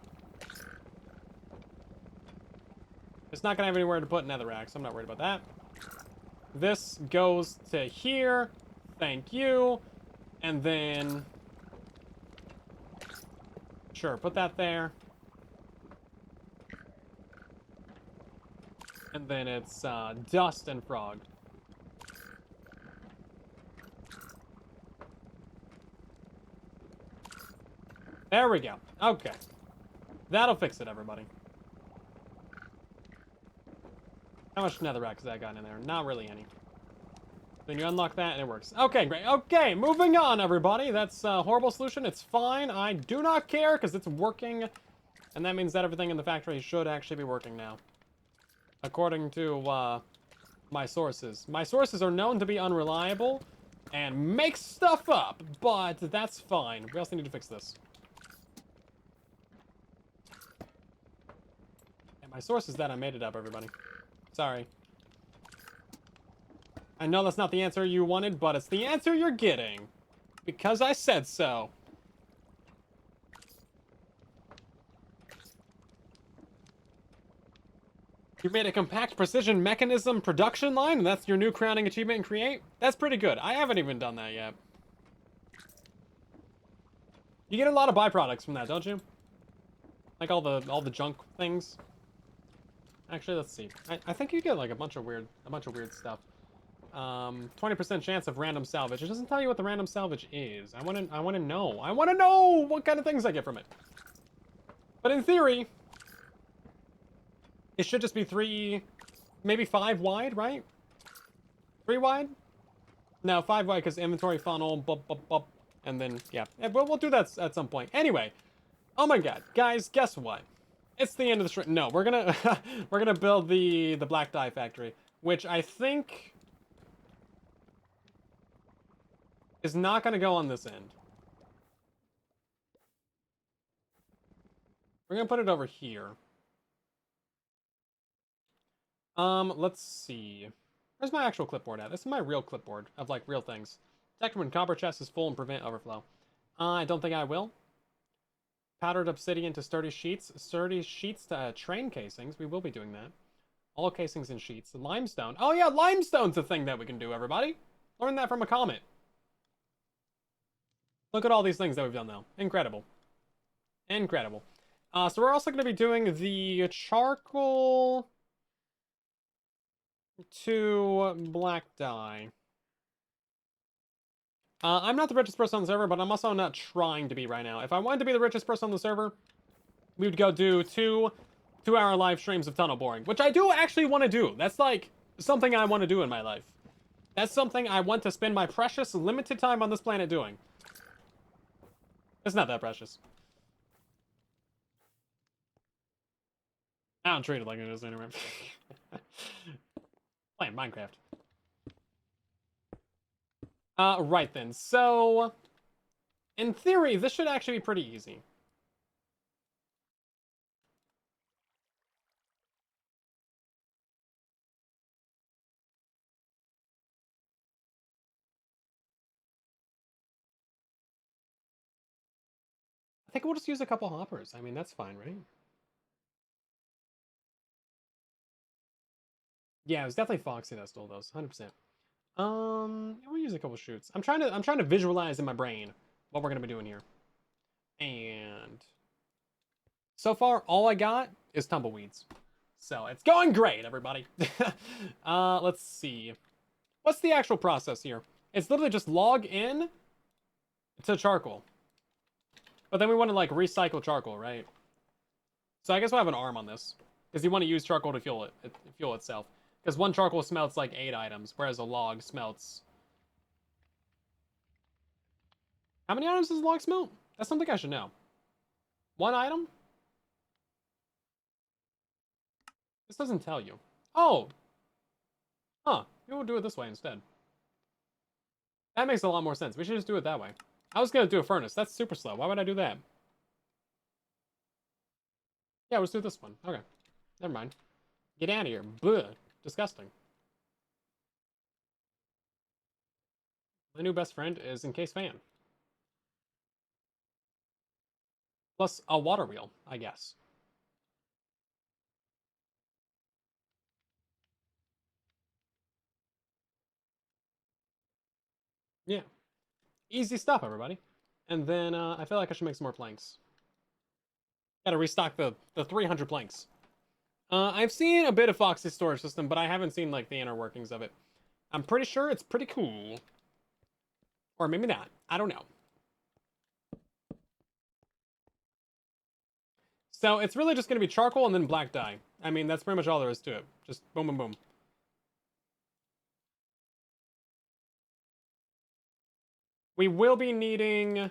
It's not gonna have anywhere to put netherrack, so I'm not worried about that. This goes to here. Thank you. And then... Sure, put that there. And then it's dust and frog. There we go. Okay. That'll fix it, everybody. How much netherrack has that got in there? Not really any. Then you unlock that and it works. Okay, great. Okay, moving on, everybody. That's a horrible solution. It's fine. I do not care because it's working. And that means that everything in the factory should actually be working now. According to my sources. My sources are known to be unreliable and make stuff up, but that's fine. We also need to fix this. And my source is that I made it up, everybody. Sorry. I know that's not the answer you wanted, but it's the answer you're getting. Because I said so. You made a compact precision mechanism production line, and that's your new crowning achievement in Create? That's pretty good. I haven't even done that yet. You get a lot of byproducts from that, don't you? Like all the junk things. Actually, let's see. I think you get like a bunch of weird stuff. 20% chance of random salvage. It doesn't tell you what the random salvage is. I want to know. I want to know what kind of things I get from it. But in theory, it should just be 3, maybe 5 wide, right? 3 wide? No, 5 wide because inventory funnel, and then yeah. We'll do that at some point. Anyway, oh my god, guys, guess what? It's the end of the stream. No, we're gonna build the black dye factory. which I think is not going to go on this end. We're going to put it over here. Let's see. Where's my actual clipboard at? This is my real clipboard of, like, real things. Detect when copper chest is full and prevent overflow. I don't think I will. Powdered obsidian to sturdy sheets. Sturdy sheets to train casings. We will be doing that. All casings and sheets. Limestone. Oh yeah, limestone's a thing that we can do, everybody. Learn that from a comment. Look at all these things that we've done, though. Incredible. Incredible. So we're also going to be doing the charcoal to black dye. I'm not the richest person on the server, but I'm also not trying to be right now. If I wanted to be the richest person on the server, we would go do two-hour live streams of tunnel boring, which I do actually want to do. That's like something I want to do in my life. That's something I want to spend my precious limited time on this planet doing. It's not that precious. I don't treat it like it is anyway. Playing Minecraft. Right then. So, in theory, this should actually be pretty easy. I think we'll just use a couple hoppers. I mean, that's fine, right? Yeah, it was definitely Foxy that stole those, 100%. We'll use a couple shoots. I'm trying to visualize in my brain what we're gonna be doing here. And so far, all I got is tumbleweeds. So it's going great, everybody. Let's see. What's the actual process here? It's literally just log in to charcoal. But then we want to like recycle charcoal, right? So I guess we'll have an arm on this. Because you want to use charcoal to fuel itself. Because one charcoal smelts like 8 items, whereas a log smelts... How many items does a log smelt? That's something I should know. 1 item? This doesn't tell you. Oh! Huh. Maybe we'll do it this way instead. That makes a lot more sense. We should just do it that way. I was going to do a furnace. That's super slow. Why would I do that? Yeah, let's do this one. Okay. Never mind. Get out of here. Bleh. Disgusting. My new best friend is Encased Fan. Plus a water wheel, I guess. Yeah. Easy stuff, everybody. And then I feel like I should make some more planks. Gotta restock the 300 planks. I've seen a bit of Foxy's storage system, but I haven't seen like the inner workings of it. I'm pretty sure it's pretty cool. Or maybe not. I don't know. So it's really just going to be charcoal and then black dye. I mean, that's pretty much all there is to it. Just boom, boom, boom. We will be needing...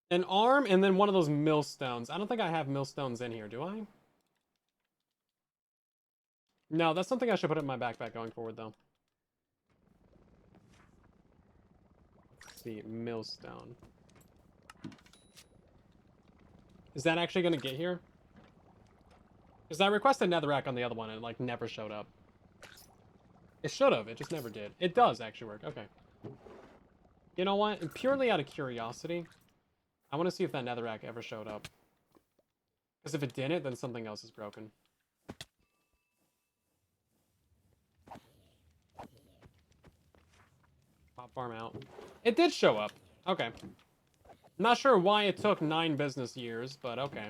an arm and then one of those millstones. I don't think I have millstones in here, do I? No, that's something I should put in my backpack going forward, though. Let's see, millstone. Is that actually going to get here? Because I requested netherrack on the other one and it, like, never showed up. It should have. It just never did. It does actually work. Okay. You know what? Purely out of curiosity, I want to see if that netherrack ever showed up. Because if it didn't, then something else is broken. Pop farm out. It did show up. Okay. Not sure why it took 9 business years, but okay.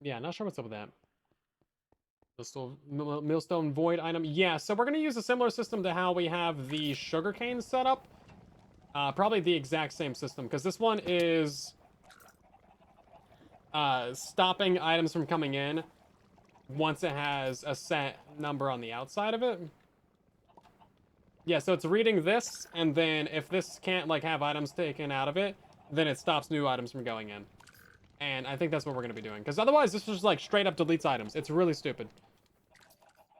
Yeah, not sure what's up with that. Millstone void item. Yeah, so we're going to use a similar system to how we have the sugarcane set up. Probably the exact same system, because this one is stopping items from coming in once it has a set number on the outside of it. Yeah, so it's reading this, and then if this can't, like, have items taken out of it, then it stops new items from going in. And I think that's what we're going to be doing. Because otherwise, this just like straight up deletes items. It's really stupid.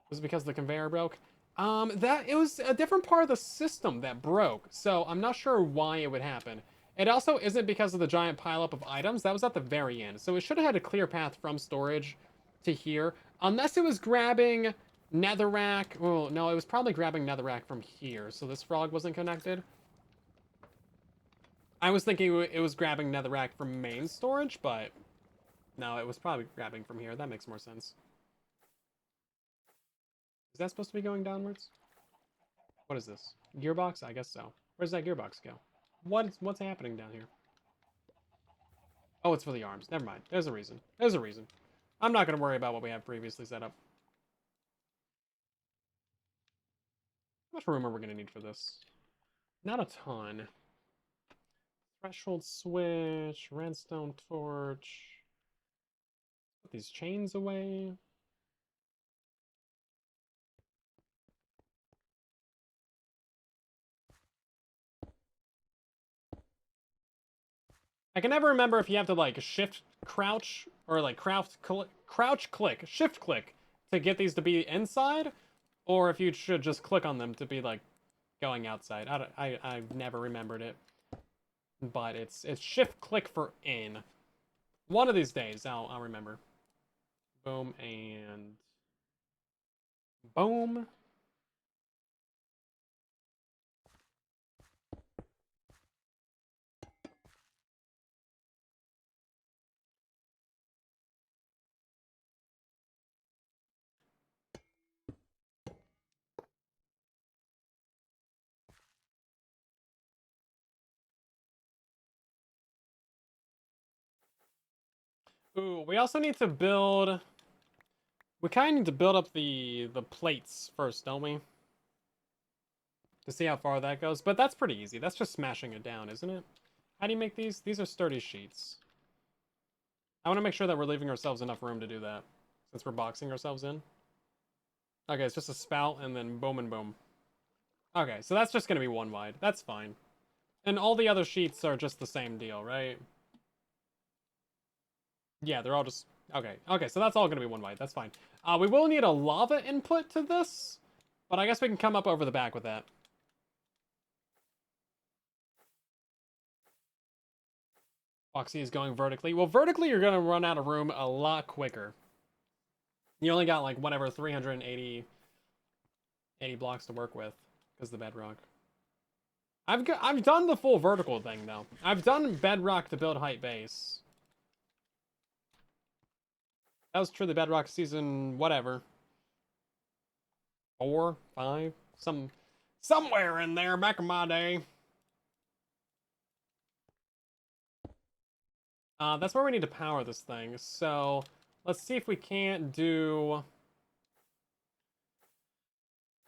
Was it because the conveyor broke? It was a different part of the system that broke. So I'm not sure why it would happen. It also isn't because of the giant pileup of items. That was at the very end. So it should have had a clear path from storage to here. Unless it was grabbing netherrack. Well, no, it was probably grabbing netherrack from here. So this frog wasn't connected. I was thinking it was grabbing netherrack from main storage, but no, it was probably grabbing from here. That makes more sense. Is that supposed to be going downwards? What is this? Gearbox? I guess so. Where's that gearbox go? What's happening down here? Oh, it's for the arms. Never mind. There's a reason. There's a reason. I'm not going to worry about what we have previously set up. How much room are we going to need for this? Not a ton. Threshold switch, redstone torch. Put these chains away. I can never remember if you have to like shift crouch or like crouch click, shift click to get these to be inside, or if you should just click on them to be like going outside. I've never remembered it, but it's shift click for in. One of these days I'll remember. Boom and boom. Ooh, we also need to build. We kind of need to build up the plates first, don't we? To see how far that goes. But that's pretty easy. That's just smashing it down, isn't it? How do you make these? These are sturdy sheets. I want to make sure that we're leaving ourselves enough room to do that, since we're boxing ourselves in. Okay, it's just a spout and then boom and boom. Okay, so that's just going to be one wide. That's fine. And all the other sheets are just the same deal, right? Yeah, they're all just... Okay, okay, so that's all going to be one wide. That's fine. We will need a lava input to this, but I guess we can come up over the back with that. Foxy is going vertically. Well, vertically, you're going to run out of room a lot quicker. You only got, like, whatever, 380 blocks to work with, because the bedrock. I've done the full vertical thing, though. I've done bedrock to build height base. That was truly bedrock season, whatever. 4, 5, somewhere in there back in my day. That's where we need to power this thing. So let's see if we can't do...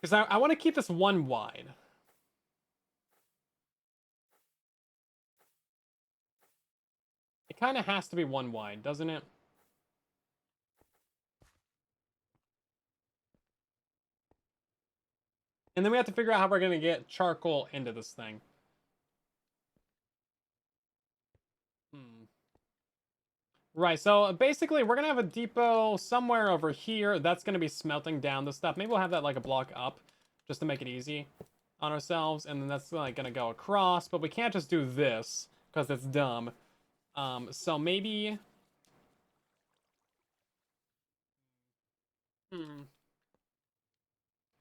Because I want to keep this one wide. It kind of has to be one wide, doesn't it? And then we have to figure out how we're going to get charcoal into this thing. Right, so basically we're going to have a depot somewhere over here. That's going to be smelting down the stuff. Maybe we'll have that like a block up just to make it easy on ourselves. And then that's like going to go across. But we can't just do this because it's dumb. So maybe...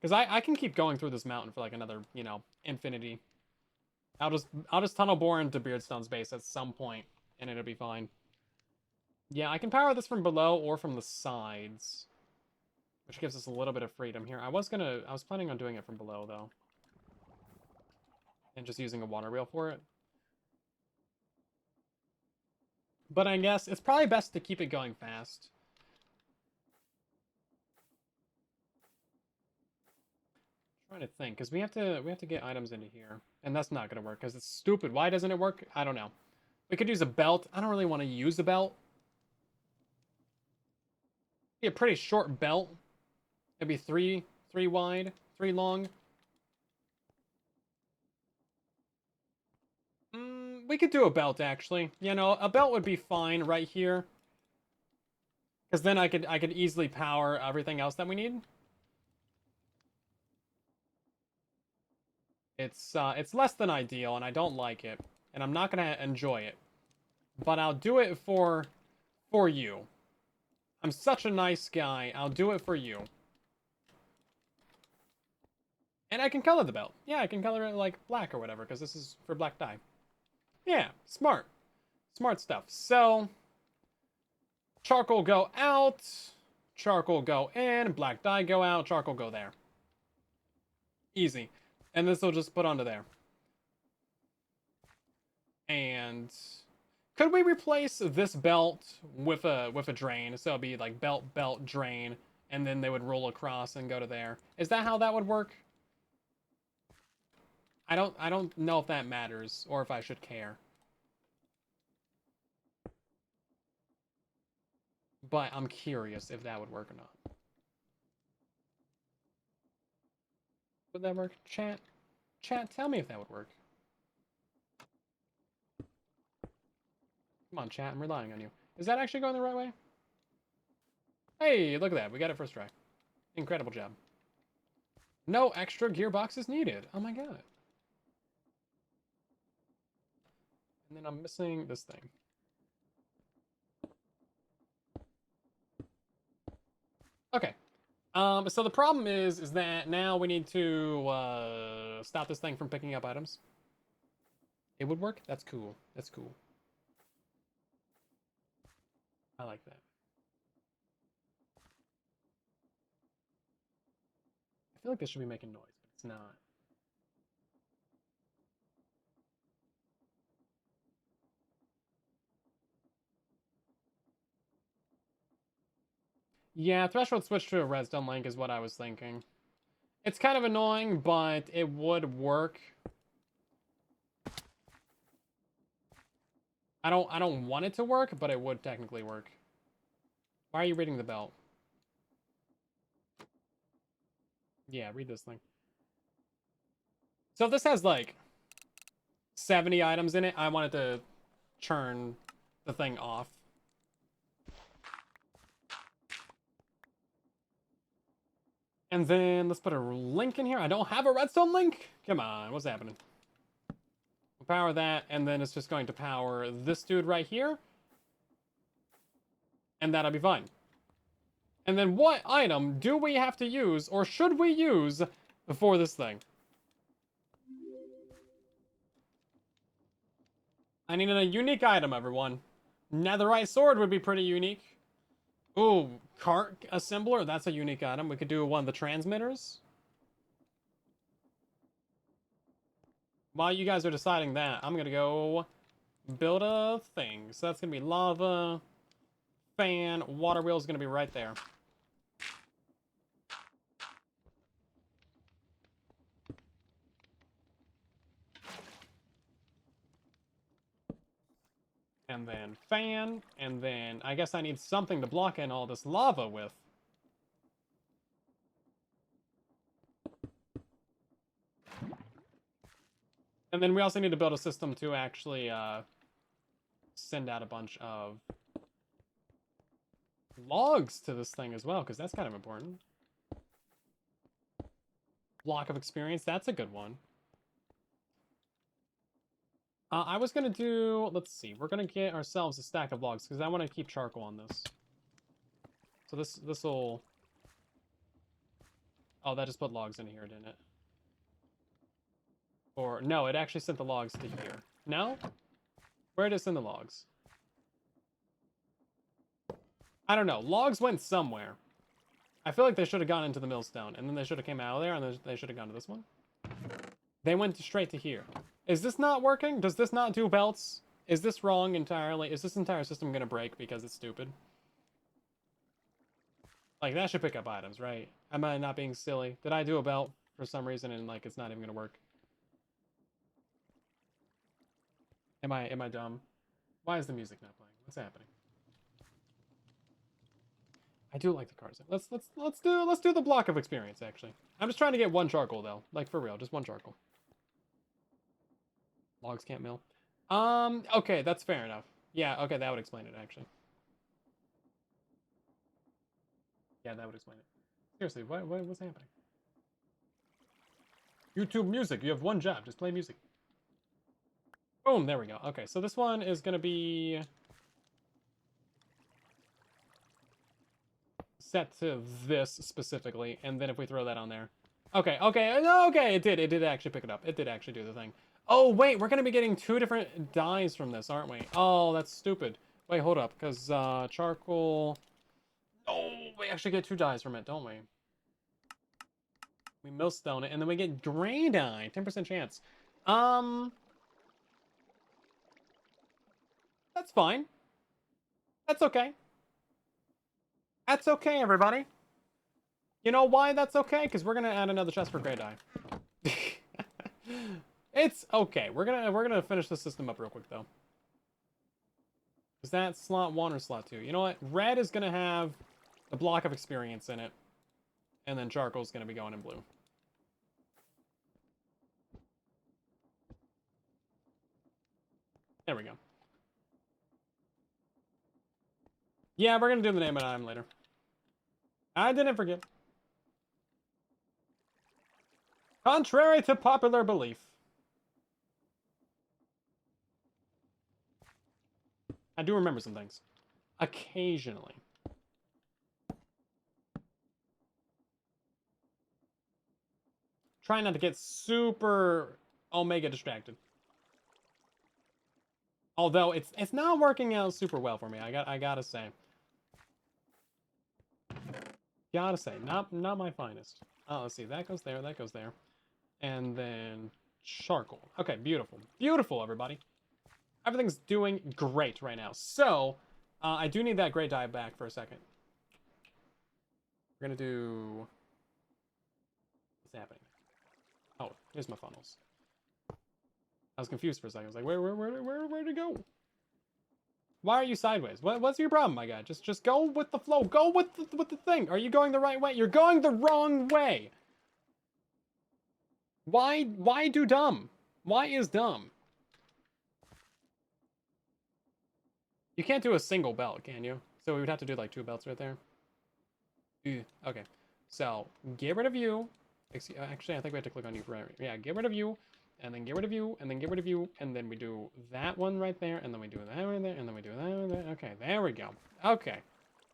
Because I can keep going through this mountain for like another, you know, infinity. I'll just tunnel bore into Beardstone's base at some point, and it'll be fine. Yeah, I can power this from below or from the sides, which gives us a little bit of freedom here. I was planning on doing it from below though, and just using a water wheel for it. But I guess it's probably best to keep it going fast. I'm trying to think, because we have to get items into here, and that's not gonna work because it's stupid. Why doesn't it work? I don't know. We could use a belt. I don't really want to use a belt. Be a pretty short belt. It'd be three wide, 3 long. We could do a belt, actually. You know, a belt would be fine right here. Because then I could easily power everything else that we need. It's less than ideal, and I don't like it. And I'm not gonna enjoy it. But I'll do it for you. I'm such a nice guy. I'll do it for you. And I can color the belt. Yeah, I can color it like black or whatever, because this is for black dye. Yeah, smart. Smart stuff. So, charcoal go out, charcoal go in, black dye go out, charcoal go there. Easy. And this will just put onto there. And could we replace this belt with a drain? So it'd be like belt, belt, drain, and then they would roll across and go to there. Is that how that would work? I don't know if that matters or if I should care. But I'm curious if that would work or not. Would that work? Chat, tell me if that would work. Come on, chat, I'm relying on you. Is that actually going the right way? Hey, look at that. We got it first try. Incredible job. No extra gearboxes needed. Oh my god. And then I'm missing this thing. Okay. So the problem is that now we need to stop this thing from picking up items. It would work? That's cool. That's cool. I like that. I feel like this should be making noise, but it's not. Yeah, threshold switch to a redstone link is what I was thinking. It's kind of annoying, but it would work. I don't want it to work, but it would technically work. Why are you reading the belt? Yeah, read this thing. So if this has like 70 items in it, I wanted to churn the thing off. And then let's put a link in here. I don't have a redstone link. Come on, what's happening? We'll power that, and then it's just going to power this dude right here. And that'll be fine. And then what item do we have to use, or should we use, for this thing? I need a unique item, everyone. Netherite sword would be pretty unique. Ooh, cart assembler, that's a unique item. We could do one of the transmitters. While you guys are deciding that, I'm gonna go build a thing. So that's gonna be lava, fan, water wheel is gonna be right there. And then fan, and then I guess I need something to block in all this lava with. And then we also need to build a system to actually send out a bunch of logs to this thing as well, because that's kind of important. Block of experience, that's a good one. I was going to do, let's see, we're going to get ourselves a stack of logs, because I want to keep charcoal on this. So this will... Oh, that just put logs in here, didn't it? Or, no, it actually sent the logs to here. No? Where did it send the logs? I don't know. Logs went somewhere. I feel like they should have gone into the millstone, and then they should have came out of there, and then they should have gone to this one. They went straight to here. Is this not working? Does this not do belts? Is this wrong entirely? Is this entire system gonna break because it's stupid? Like, that should pick up items, right? Am I not being silly? Did I do a belt for some reason and, like, it's not even gonna work? Am I dumb? Why is the music not playing? What's happening? I do like the cars. Let's do the block of experience, actually. I'm just trying to get one charcoal, though. Like, for real, just one charcoal. Logs can't mill. Okay, that's fair enough. Yeah, okay, that would explain it, actually. Yeah, that would explain it. Seriously, what's happening? YouTube Music, you have one job, just play music. Boom, there we go. Okay, so this one is gonna be set to this specifically, and then if we throw that on there. Okay, okay, it did actually pick it up. It did actually do the thing. Oh, wait, we're gonna be getting 2 different dyes from this, aren't we? Oh, that's stupid. Wait, hold up, because, charcoal... Oh, we actually get 2 dyes from it, don't we? We millstone it, and then we get gray dye. 10% chance. That's fine. That's okay. That's okay, everybody. You know why that's okay? Because we're gonna add another chest for gray dye. It's okay. We're gonna finish the system up real quick though. Is that slot 1 or slot 2? You know what? Red is gonna have a block of experience in it, and then charcoal is gonna be going in blue. There we go. Yeah, we're gonna do the name and item later. I didn't forget. Contrary to popular belief. I do remember some things. Occasionally. Try not to get super Omega distracted. Although it's not working out super well for me. I gotta say. Gotta say, not my finest. Oh, let's see. That goes there. That goes there. And then charcoal. Okay, beautiful. Beautiful, everybody. Everything's doing great right now. So, I do need that gray dye back for a second. We're gonna do... What's happening? Oh, here's my funnels. I was confused for a second. I was like, where'd it go? Why are you sideways? What's your problem, my guy? Just go with the flow. Go with the thing. Are you going the right way? You're going the wrong way. Why do dumb? Why is dumb? You can't do a single belt, can you? So we would have to do like 2 belts right there. Okay. So, get rid of you. Actually, I think we have to click on you forever. Yeah, get rid of you. And then get rid of you, and then get rid of you, and then we do that one right there, and then we do that right there, and then we do that right there. Okay, there we go. Okay.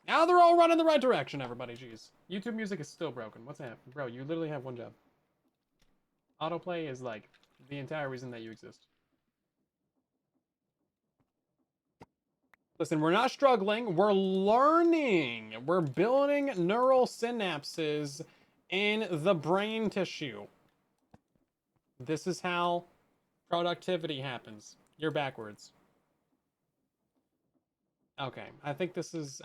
Now they're all running the right direction, everybody. Jeez. YouTube music is still broken. What's that? Bro, you literally have one job. Autoplay is like the entire reason that you exist. Listen, we're not struggling. We're learning. We're building neural synapses in the brain tissue. This is how productivity happens. You're backwards. Okay, I think this is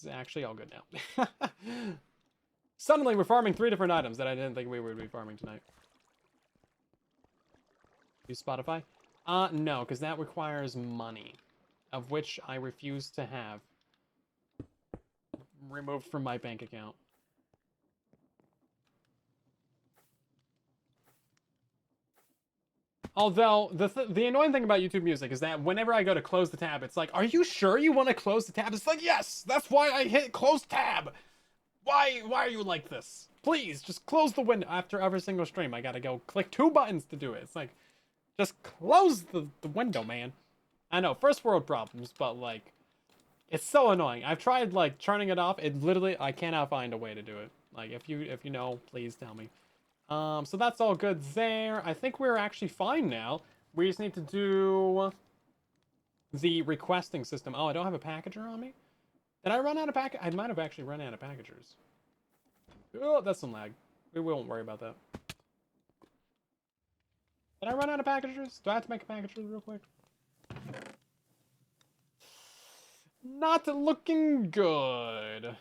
actually all good now. Suddenly we're farming 3 different items that I didn't think we would be farming tonight. Use Spotify? No, because that requires money, of which I refuse to have removed from my bank account. Although, the annoying thing about YouTube Music is that whenever I go to close the tab, it's like, are you sure you want to close the tab? It's like, yes! That's why I hit close tab! Why are you like this? Please, just close the window. After every single stream, I gotta go click 2 buttons to do it. It's like, just close the window, man. I know, first world problems, but like, it's so annoying. I've tried like turning it off. It literally, I cannot find a way to do it. Like, if you know, please tell me. So that's all good there. I think we're actually fine now. We just need to do the requesting system. Oh, I don't have a packager on me? Did I run out of pack? I might have actually run out of packagers. Oh, that's some lag. We won't worry about that. Did I run out of packagers? Do I have to make a packager real quick? Not looking good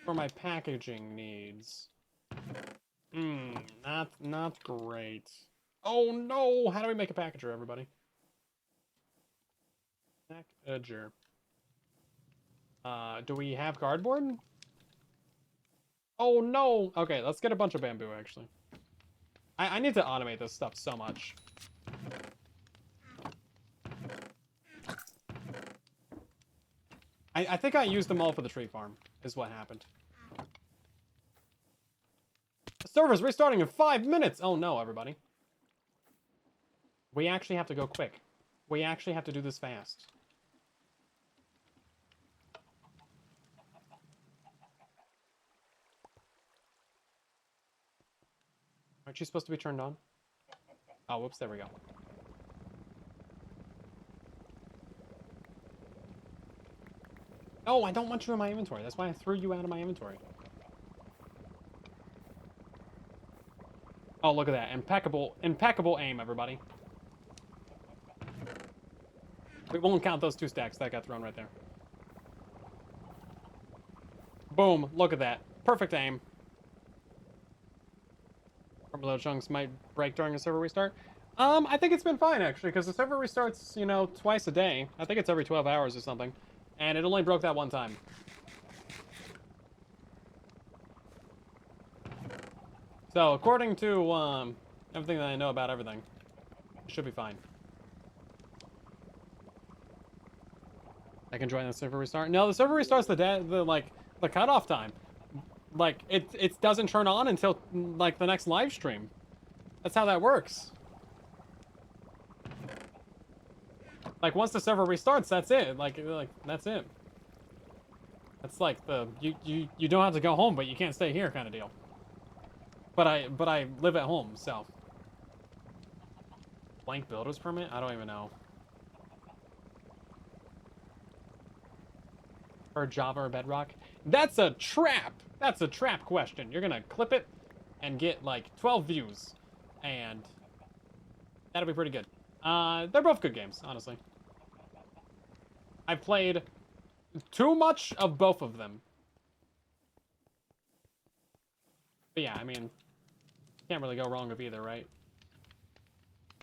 for my packaging needs. Not great. Oh no! How do we make a packager, everybody? Packager. Do we have cardboard? Oh no! Okay, let's get a bunch of bamboo, actually. I need to automate this stuff so much. I think I used them all for the tree farm, is what happened. The server's restarting in 5 minutes! Oh no, everybody. We actually have to go quick. We actually have to do this fast. Aren't you supposed to be turned on? Oh, whoops, there we go. Oh, I don't want you in my inventory. That's why I threw you out of my inventory. Oh, look at that. Impeccable aim, everybody. We won't count those 2 stacks that got thrown right there. Boom, look at that. Perfect aim. Little chunks might break during a server restart. I think it's been fine, actually, because the server restarts, you know, twice a day. I think it's every 12 hours or something. And it only broke that one time. So, according to, everything that I know about everything, it should be fine. I can join the server restart. No, the server restarts the cutoff time. Like, it doesn't turn on until, like, the next live stream. That's how that works. Like, once the server restarts, that's it. Like, that's it. That's like you don't have to go home, but you can't stay here kind of deal. But I live at home, so. Blank builder's permit? I don't even know. Or Java or Bedrock? That's a trap! That's a trap question. You're gonna clip it and get like 12 views. And that'll be pretty good. They're both good games, honestly. I've played too much of both of them. But yeah, I mean, can't really go wrong with either, right?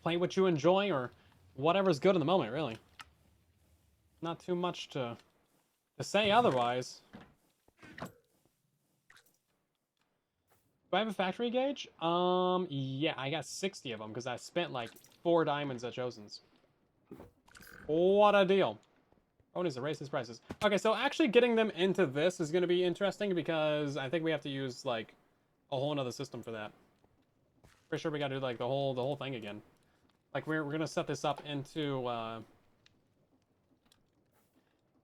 Play what you enjoy or whatever's good in the moment, really. Not too much to say otherwise. Do I have a factory gauge? Yeah, I got 60 of them because I spent like 4 diamonds at Chosen's. What a deal. Oh, needs to raise his prices. Okay, so actually getting them into this is going to be interesting because I think we have to use like a whole nother system for that. Pretty sure we got to do like the whole thing again. Like we're going to set this up into a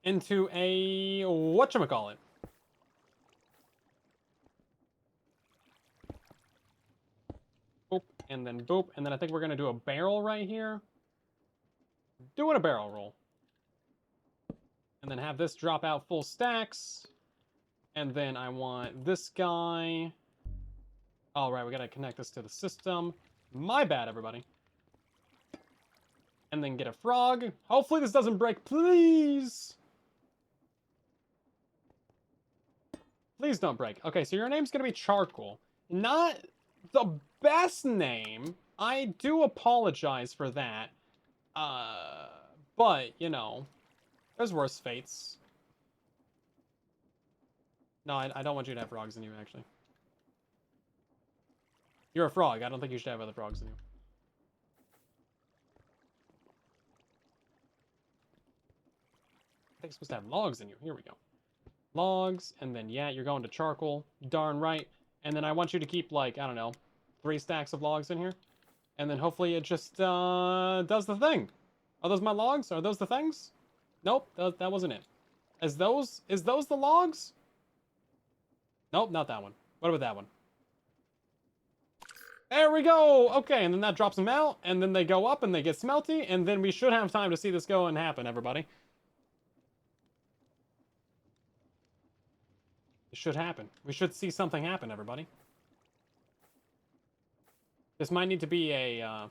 whatchamacallit. Boop, and then boop, and then I think we're going to do a barrel right here. Doing a barrel roll. And then have this drop out full stacks. And then I want this guy. All right, we got to connect this to the system. My bad, everybody. And then get a frog. Hopefully this doesn't break, please. Please don't break. Okay, so your name's going to be Charcoal. Not the best name. I do apologize for that. But, you know, there's worse fates. No, I don't want you to have frogs in you, actually. You're a frog. I don't think you should have other frogs in you. I think it's supposed to have logs in you. Here we go. Logs, and then, yeah, you're going to charcoal. Darn right. And then I want you to keep, like, I don't know, 3 stacks of logs in here. And then hopefully it just, does the thing. Are those my logs? Are those the things? Nope, that wasn't it. Is those the logs? Nope, not that one. What about that one? There we go! Okay, and then that drops them out, and then they go up and they get smelty, and then we should have time to see this go and happen, everybody. It should happen. We should see something happen, everybody. This might need to be a,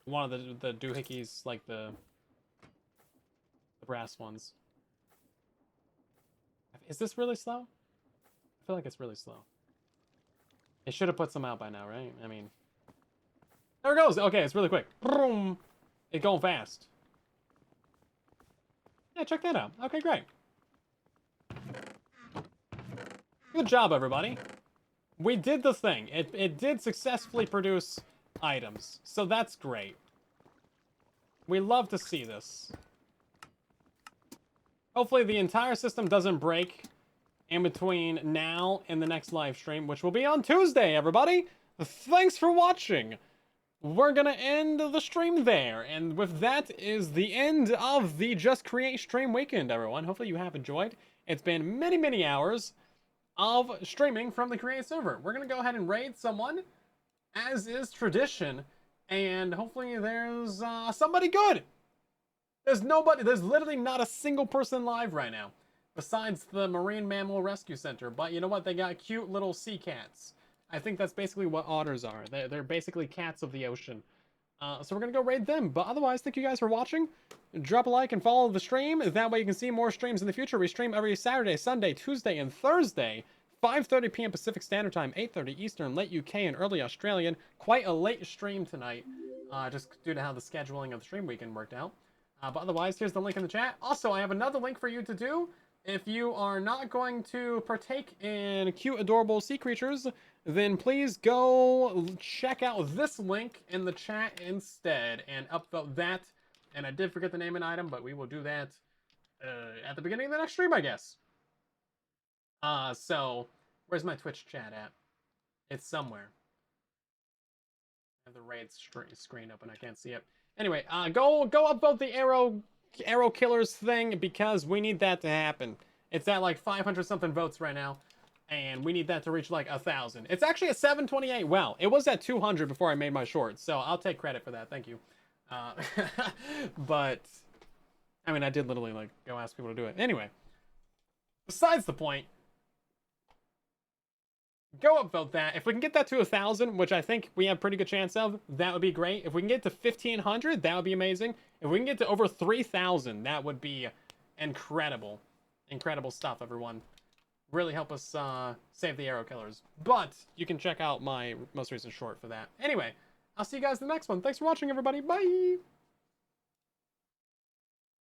one of the doohickeys, like the brass ones. Is this really slow? I feel like it's really slow. It should have put some out by now, right? I mean... There it goes! Okay, it's really quick. Boom! It's going fast. Yeah, check that out. Okay, great. Good job, everybody. We did the thing. It did successfully produce items. So that's great. We love to see this. Hopefully the entire system doesn't break in between now and the next live stream, which will be on Tuesday, everybody. Thanks for watching. We're gonna end the stream there, and with that is the end of the Just Create stream weekend, everyone. Hopefully you have enjoyed. It's been many, many hours of streaming from the Create server. We're gonna go ahead and raid someone, as is tradition, and hopefully there's somebody good. There's literally not a single person live right now, besides the Marine Mammal Rescue Center, but you know what? They got cute little sea cats. I think that's basically what otters are. They're basically cats of the ocean. So we're going to go raid them. But otherwise, thank you guys for watching. Drop a like and follow the stream. That way you can see more streams in the future. We stream every Saturday, Sunday, Tuesday, and Thursday. 5:30 p.m. Pacific Standard Time, 8:30 Eastern, late UK, and early Australian. Quite a late stream tonight, just due to how the scheduling of the stream weekend worked out. But otherwise, here's the link in the chat. Also, I have another link for you to do. If you are not going to partake in cute, adorable sea creatures, then please go check out this link in the chat instead and upvote that. And I did forget the name and item, but we will do that at the beginning of the next stream, I guess. So where's my Twitch chat at? It's somewhere. I have the raid screen open. I can't see it. Anyway, go upvote the arrow killers thing, because we need that to happen. It's at like 500 something votes right now, and we need that to reach like 1,000. It's actually at 728. Well, it was at 200 before I made my short, so I'll take credit for that. Thank you. But I mean, I did literally like go ask people to do it. Anyway, besides the point, go upvote that. If we can get that to 1,000, which I think we have a pretty good chance of, that would be great. If we can get to 1,500, that would be amazing. If we can get to over 3,000, that would be incredible. Incredible stuff, everyone. Really help us save the arrow killers. But you can check out my most recent short for that. Anyway, I'll see you guys in the next one. Thanks for watching, everybody. Bye!